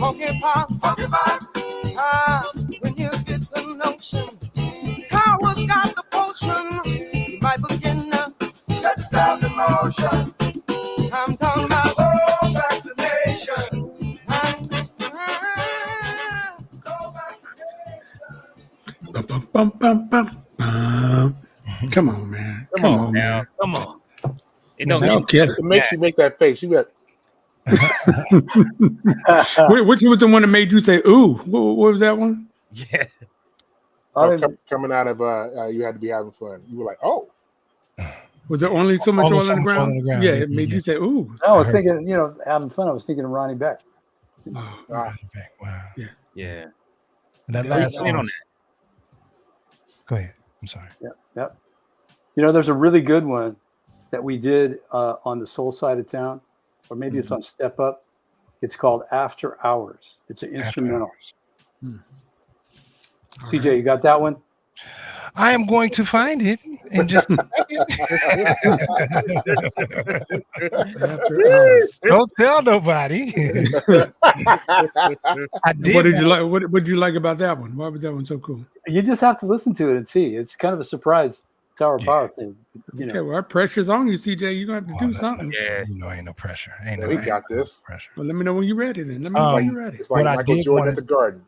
monkeypox. When you get the notion, towers got the potion. You might begin to set yourself in motion. I'm talking about vaccination. Bum, bum, bum, bum, bum, bum. Come on, man. Come on, now. man. Come on. It No don't kidding. It makes you make that face. You got Which was the one that made you say, ooh? What was that one? Yeah. coming out of you had to be having fun. You were like, oh. Was there only so much Only oil so on the much oil ground? on the ground, Yeah, yeah, it made yeah. you say, ooh. I was thinking, having fun. I was thinking of Ronnie Beck. Oh, Okay, wow. Yeah. And that Yeah, last Explain on song. Go ahead. I'm sorry. Yep. There's a really good one that we did on the soul side of town, or maybe it's on Step Up. It's called After Hours. It's an instrumental. CJ, you got that one? I am going to find it in just a second. Don't tell nobody. I did. What did you like? What did you like about that one? Why was that one so cool? You just have to listen to it and see. It's kind of a surprise Tower of Power thing. Okay, well, our pressure's on you, CJ. You're going to have to do something. Yeah. Ain't no pressure. We got this. Pressure. Well, let me know when you're ready then. Let me know when you're ready. It's like What I Michael did Jordan wanna- at the Garden.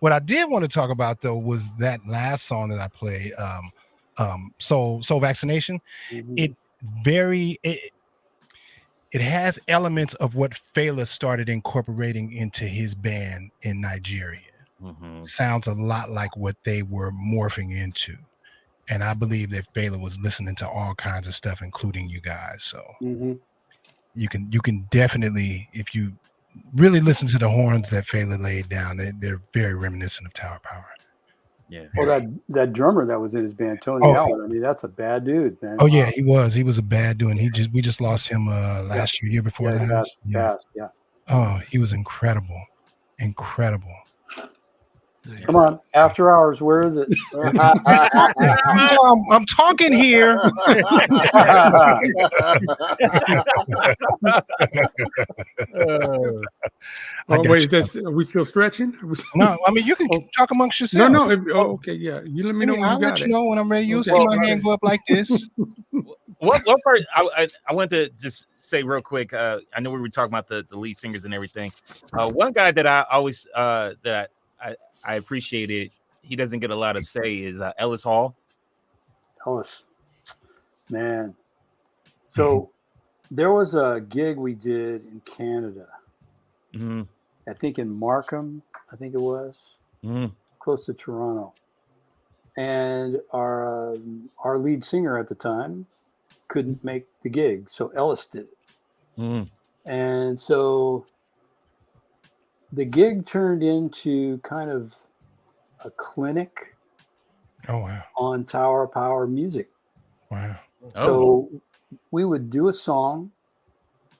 What I did want to talk about though was that last song that I played, Soul Vaccination. It has elements of what Fela started incorporating into his band in Nigeria. Sounds a lot like what they were morphing into. And I believe that Fela was listening to all kinds of stuff, including you guys. So you can definitely, if you really listen to the horns that Fela laid down, they're very reminiscent of Tower Power. Yeah. Well, that drummer that was in his band, Tony Allen. I mean, that's a bad dude, man. Oh yeah, he was a bad dude. And we just lost him last year before last. Yeah. Oh, he was incredible. Nice. Come on, After Hours. Where is it? I'm talking here. Oh, wait, are we still stretching? No, I mean you can talk amongst yourselves. No. Okay, yeah. You let me know when I'll you got let you it. know when I'm ready. You'll Okay. see my hand go up like this. What part? I want to just say real quick. I know we were talking about the lead singers and everything. One guy that I always that I appreciated, he doesn't get a lot of say, is Ellis Hall. Ellis, man. So there was a gig we did in Canada. I think in Markham. I think it was close to Toronto. And our lead singer at the time couldn't make the gig, so Ellis did it. And so the gig turned into kind of a clinic on Tower Power music. Wow. So we would do a song,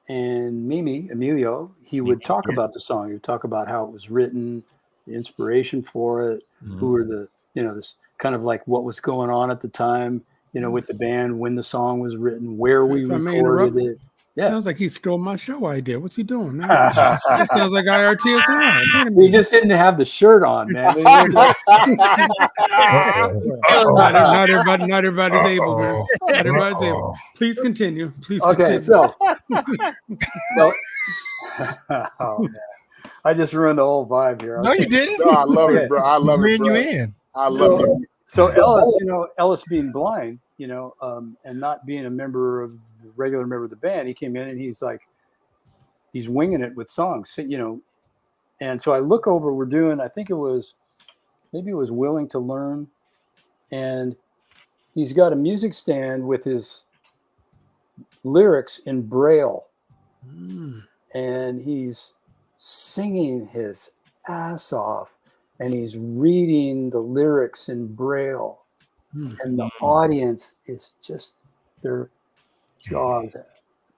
and Emilio, he would talk about the song. He would talk about how it was written, the inspiration for it, who were the, this kind of like what was going on at the time, with the band, when the song was written, where we recorded it. Yeah. Sounds like he stole my show idea. What's he doing? That sounds like IRTS live. He just didn't have the shirt on, man. Not everybody's able, man. Not everybody's able. Please continue. Okay, so oh man, I just ruined the whole vibe here. No, you didn't. No, I love it, bro. I love it, bro. You in. I love it. So Ellis being blind, and not being a regular member of the band, he came in and he's winging it with songs, and so I look over, we're doing, I think maybe it was Willing to Learn, and he's got a music stand with his lyrics in Braille, and he's singing his ass off, and he's reading the lyrics in Braille, and the audience is just their jaws.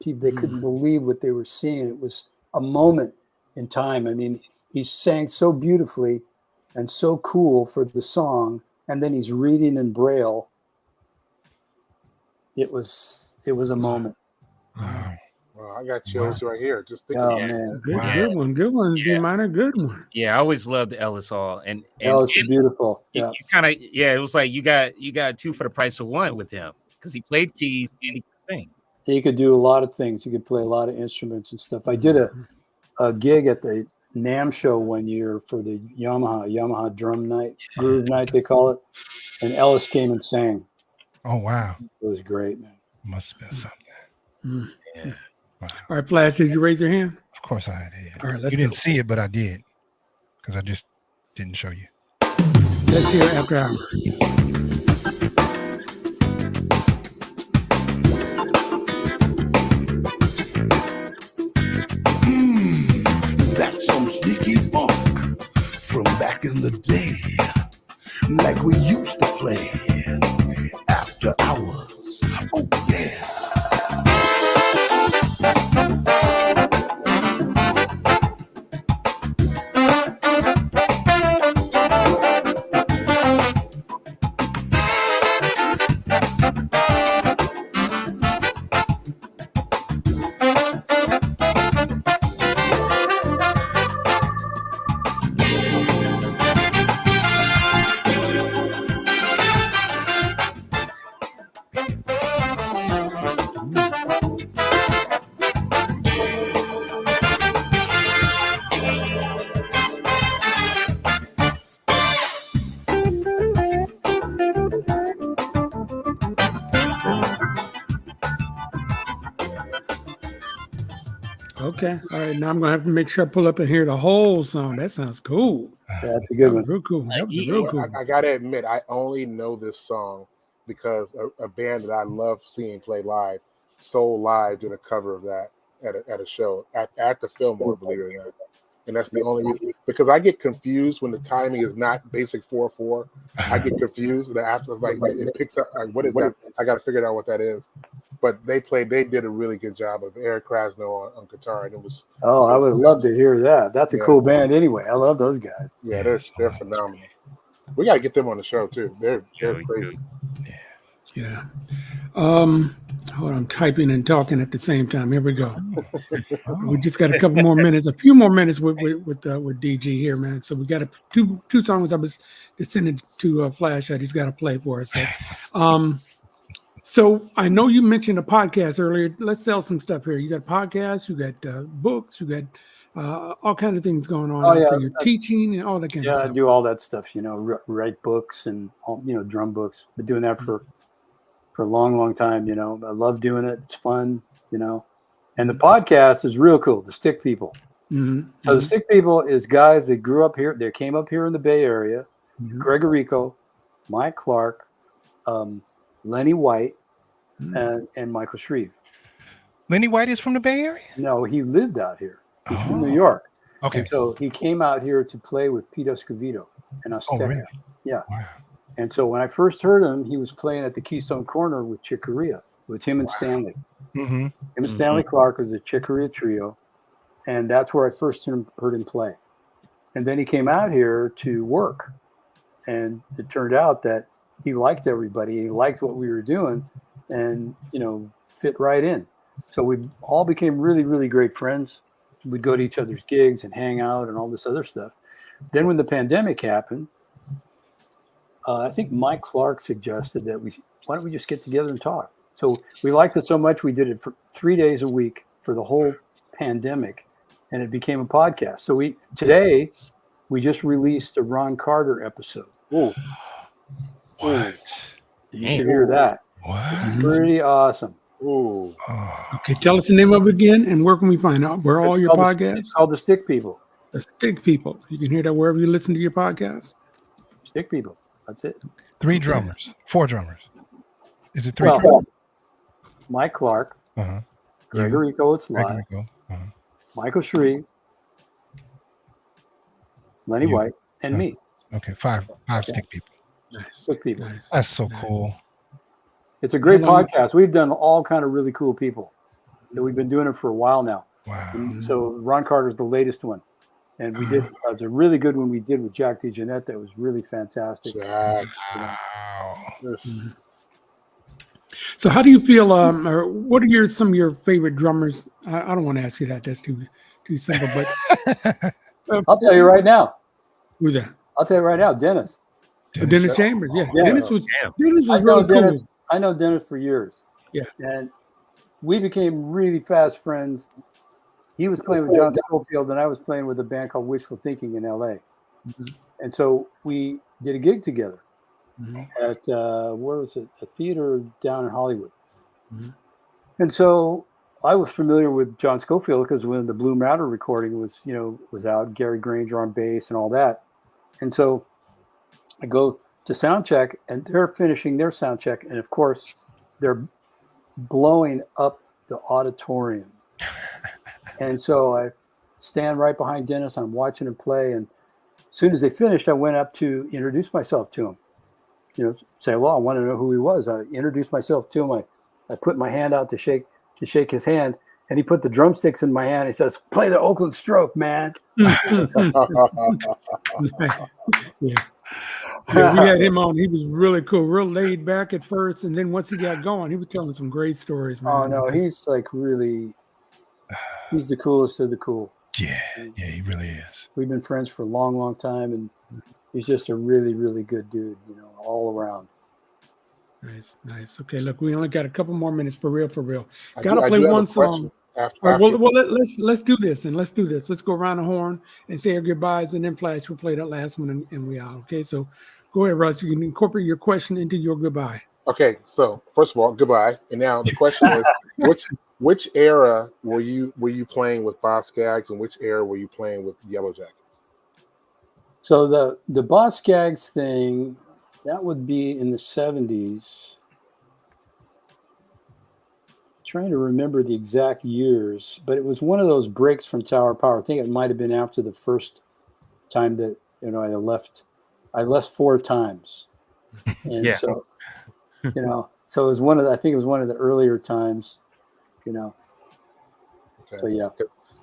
They couldn't believe what they were seeing. It was a moment in time. I mean, he sang so beautifully and so cool for the song, and then he's reading in Braille. It was a moment. Well, I got chills right here. Just thinking. Oh about it. man, Good one, Yeah. D-Minor, good one. Yeah, I always loved Ellis Hall, and Ellis is beautiful. you, Yeah, you kind of it was like you got two for the price of one with him because he played keys and he could sing. he could do a lot of things. He could play a lot of instruments and stuff. I did a gig at the NAMM show one year for the Yamaha drum night, groove night they call it, and Ellis came and sang. Oh wow, It was great, man. must have been something. Mm. Yeah. Wow. All right, Flash, did you raise your hand? Of course I did. All right, let's You didn't go. see it, but I did because I just didn't show you. Let's hear After Hours. That's some sneaky funk from back in the day, like we used to play after hours. Oh yeah. Okay. All right. Now I'm gonna have to make sure I pull up and hear the whole song. That sounds cool. Yeah, that's a good That was one. real cool. That was real cool. I gotta admit, I only know this song because a band that I love seeing play live, Soul Live did a cover of that at a show at the Fillmore, believe it or not. And that's the only reason, because I get confused when the timing is not basic 4/4. I get confused, and after like it picks up. Like, what is that? I got to figure out what that is. But they did a really good job of Eric Krasno on guitar, and it was. Oh, I would love to hear that. That's a cool band anyway. I love those guys. Yeah, they're phenomenal. We got to get them on the show too. They're crazy. Yeah. Hold on, I'm typing and talking at the same time. Here we go. We just got a couple more minutes, a few more minutes with DG here, man. So we got two songs I was just sending to Flash that he's got to play for us. So I know you mentioned a podcast earlier. Let's sell some stuff here. You got podcasts, you got books, you got all kinds of things going on. Oh, yeah. So you're teaching and all that kind of Yeah, I stuff. do all that stuff. Write books and drum books. Been doing that for a long time. I love doing it. It's fun. And the podcast is real cool. The Stick People. Mm-hmm. So the Stick People is guys that grew up here. They came up here in the Bay Area. Mm-hmm. Gregorico, Mike Clark, Lenny White, and Michael Shreve. Lenny White is from the Bay Area? No, he lived out here. He's from New York. Okay. And so he came out here to play with Pete Escovedo and Azteca. Oh, really? Yeah. Wow. And so when I first heard him, he was playing at the Keystone Corner with Chick Corea, with him and Stanley. Mm-hmm. Him and Stanley Clark was the Chick Corea trio. And that's where I first heard him play. And then he came out here to work. And it turned out that he liked everybody. He liked what we were doing and, fit right in. So we all became really, really great friends. We'd go to each other's gigs and hang out and all this other stuff. Then when the pandemic happened, I think Mike Clark suggested that why don't we just get together and talk? So we liked it so much, we did it for 3 days a week for the whole pandemic, and it became a podcast. So today we just released a Ron Carter episode. Oh, What? you should hear that. What? It's pretty awesome. Ooh. Oh. Okay, tell us the name of it again, and where can we find out? Where are all your podcasts? It's called The Stick People. The Stick People. You can hear that wherever you listen to your podcast. Stick People. That's it. 4 drummers. Is it 3 Well, drummers? Mike Clark, Uh-huh. Gregorico, it's live. Gregorico. Uh-huh. Michael Shreve, Lenny You. White, and me. Okay, five Stick People. Nice. Stick People. Nice. That's so cool. It's a great How long- podcast. We've done all kind of really cool people. And we've been doing it for a while now. Wow. And so Ron Carter's the latest one. And we did, it was a really good one we did with Jack DeJohnette. That was really fantastic. Jack. Wow. Yes. So how do you feel? Or what are some of your favorite drummers? I don't want to ask you that. That's too simple. But I'll tell you right now. who's that? I'll tell you right now, Dennis. Dennis Chambers. Yeah, Dennis. Dennis was Damn. really Dennis. cool. I know Dennis for years. Yeah. And we became really fast friends. He was playing with John Scofield, and I was playing with a band called Wishful Thinking in LA. Mm-hmm. And so we did a gig together Mm-hmm. at where was it? A theater down in Hollywood. Mhm. And so I was familiar with John Scofield because when the Blue Matter recording was out, Gary Granger on bass and all that. And so I go to sound check, and they're finishing their sound check, and of course they're blowing up the auditorium. And so I stand right behind Dennis. I'm watching him play, and as soon as they finished, I went up to introduce myself to him. Say, well, I want to know who he was. I introduced myself to him. I put my hand out to shake his hand, and he put the drumsticks in my hand. He says, "Play the Oakland Stroke, man." Yeah, we had him on. He was really cool, real laid back at first, and then once he got going, he was telling some great stories, man. Oh no, he's like really, he's the coolest of the cool. Yeah, he really is. We've been friends for a long, long time, and he's just a really, really good dude, all around. Nice. Okay, look, we only got a couple more minutes for real. I Gotta do play have a one question song. after Well, you- let's do this. Let's go around the horn and say our goodbyes, and then Flash will play that last one, and we out. Okay, so go ahead, Russ. You can incorporate your question into your goodbye. Okay, so first of all, goodbye. And now the question is, which era were you playing with Bob Skaggs, and which era were you playing with Yellow Jackets? So the Boss Skaggs thing, that would be in the 70s. Trying to remember the exact years, but it was one of those breaks from Tower Power. I think it might have been after the first time that I left. I left 4 times, and Yeah. so so it was I think it was one of the earlier times, Okay. So yeah.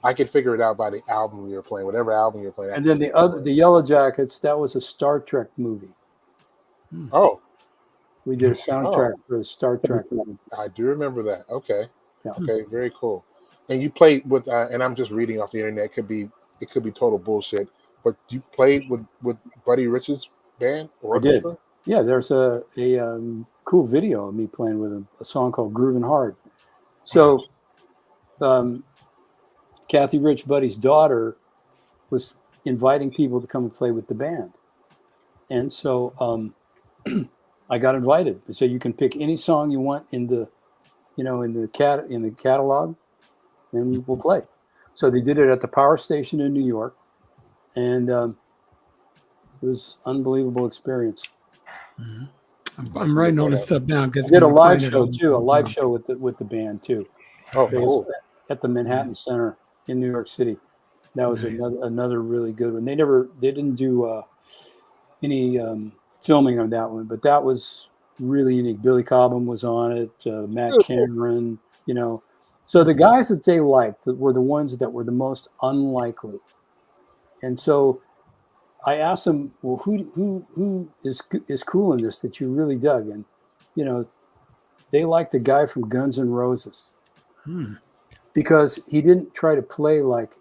I could figure it out by the album you were playing, whatever album you're playing. And then the Yellow Jackets, that was a Star Trek movie. Oh, We did a soundtrack for a Star Trek movie. I do remember that. Okay. Yeah. Okay, very cool. And you played with, and I'm just reading off the internet. It could be total bullshit, but you played with Buddy Rich's band? I did. Yeah, there's a cool video of me playing with him, a song called Groovin' Hard. So, Kathy Rich, Buddy's daughter, was inviting people to come and play with the band. And so I got invited. They said, you can pick any song you want in the catalog, and we'll play. So they did it at the Power Station in New York, and it was an unbelievable experience. Mm-hmm. I'm writing all this stuff down. I did a live show too, with the band too. Oh, cool. At the Manhattan Center in New York City. That was Nice. another really good one. They didn't do any filming on that one, but that was really unique. Billy Cobham was on it, Matt Cameron, So the guys that they liked were the ones that were the most unlikely. And so I asked them, well, who is cool in this that you really dug? And, they liked the guy from Guns N' Roses because he didn't try to play like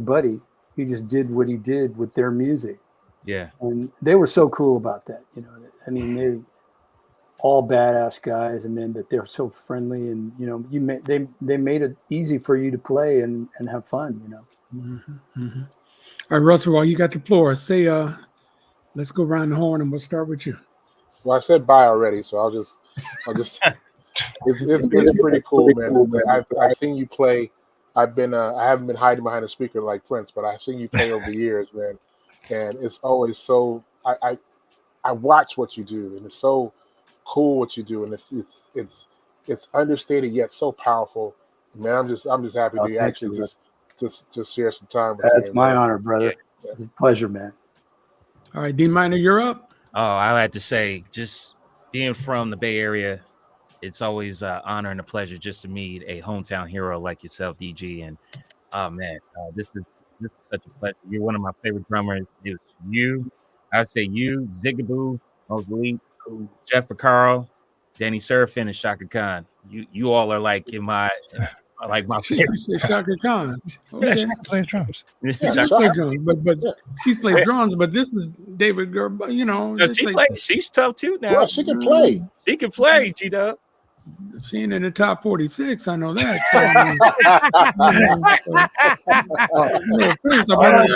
Buddy. He just did what he did with their music. Yeah. And they were so cool about that. I mean, they're all badass guys, and then that they're so friendly, and they made it easy for you to play and have fun. Mm-hmm. Mm-hmm. All right, Russell, while you got the floor, say, let's go around the horn, and we'll start with you. Well, I said bye already, so I'll just. It's pretty cool, man. I've seen you play. I haven't been hiding behind a speaker like Prince, but I've seen you play over the years, man. And it's always so. I watch what you do, and it's so cool what you do, and it's understated yet so powerful. Man, I'm just happy to actually just share some time with you. That's my honor, brother. Yeah. It's a pleasure, man. All right, D Minor, you're up. Oh, I had to say, just being from the Bay Area, it's always an honor and a pleasure just to meet a hometown hero like yourself, DG. And oh man, this is such a pleasure. You're one of my favorite drummers. It was you, I'd say you, Zigaboo, Mosely, Jeff Picaro, Danny Serafin and Shaka Khan. You all are like in my my favorite. Shaka Khan. Okay. Shaka plays drums. She played drums, but she's played drums. But this is David Girl. You know, No, she's tough too now. Yeah, she can play. She can play, G-Dub. She ain't in the top 46. I know that. So, I wanted to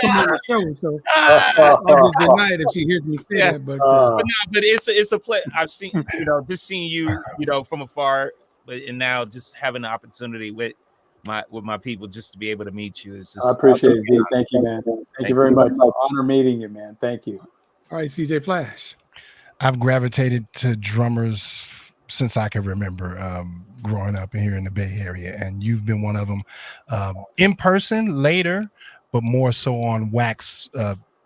come on the show, so I'll just deny it if she hears me say that. But it's a play. I've seen just seeing you from afar, and now just having the opportunity with my people just to be able to meet you is just. I appreciate it, D. Thank you, man. Thank you very much. It's an honor meeting you, man. Thank you. All right, CJ Flash. I've gravitated to drummers since I can remember, growing up here in the Bay Area, and you've been one of them in person later, but more so on wax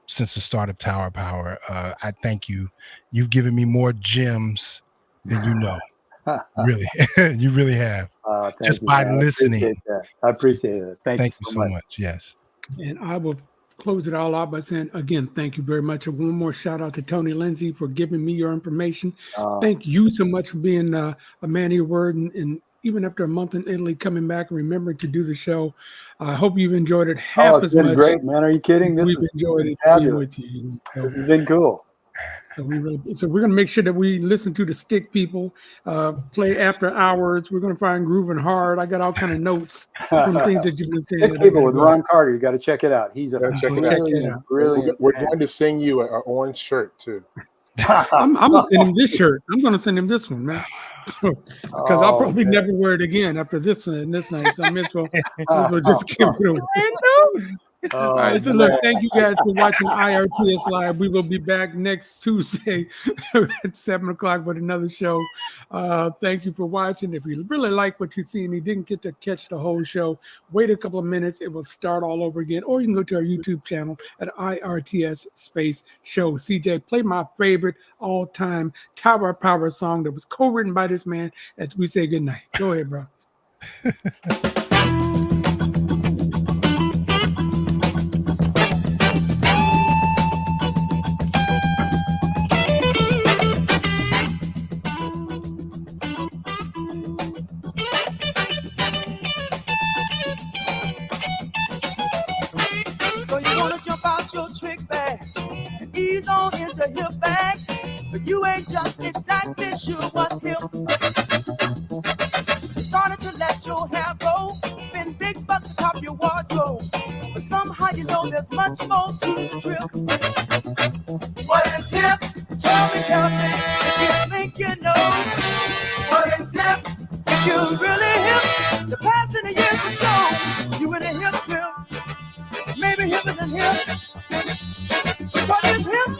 since the start of Tower Power. I thank you. You've given me more gems than you know. Really, you really have. Just by listening. I appreciate it. Thank you so much. Yes. And I will close it all out by saying, again, thank you very much. And one more shout out to Tony Lindsay for giving me your information. Thank you so much for being a man of your word. And even after a month in Italy, coming back and remembering to do the show. I hope you've enjoyed it half as much. It's been great, man. Are you kidding? We've enjoyed it with you. This has been cool. So we're going to make sure that we listen to the Stick people, play After Hours. We're going to find Grooving Hard. I got all kind of notes from things that you've been saying. Stick people with Ron Carter. You got to check it out. He's a brilliant. We're going to sing you an orange shirt too. I'm going to send him this shirt. I'm going to send him this one, man. Because I'll probably never wear it again after this night. So I may as well just give it away. All right, so look, thank you guys for watching IRTS Live. We will be back next Tuesday at 7 o'clock with another show. Thank you for watching. If you really like what you see and you didn't get to catch the whole show, wait a couple of minutes. It will start all over again. Or you can go to our YouTube channel at IRTS Space Show. CJ, play my favorite all-time Tower Power song that was co-written by this man as we say goodnight. Go ahead, bro. Trick bag and ease on into hip bag, but you ain't just exactly sure what's hip. You started to let your hair go, spend big bucks to top your wardrobe, but somehow you know there's much more to the trip. What is hip? Tell me if you think you know. What is hip? If you really hip, the past and the years will show you in a hip trip. Maybe hipper than hip. What is him?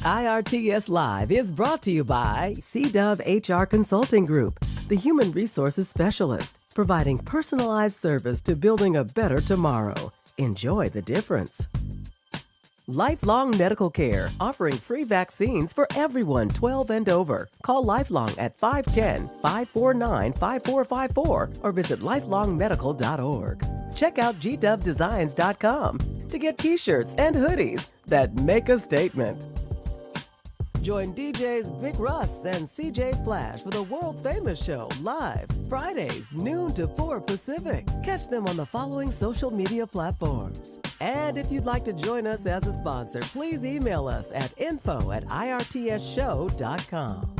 IRTS Live is brought to you by CDove HR Consulting Group, the human resources specialist, providing personalized service to building a better tomorrow. Enjoy the difference. Lifelong Medical Care, offering free vaccines for everyone 12 and over. Call Lifelong at 510-549-5454 or visit lifelongmedical.org. Check out gdovedesigns.com to get t-shirts and hoodies that make a statement. Join DJs Big Russ and CJ Flash for the world-famous show live Fridays, noon to 4 Pacific. Catch them on the following social media platforms. And if you'd like to join us as a sponsor, please email us at info@irtsshow.com.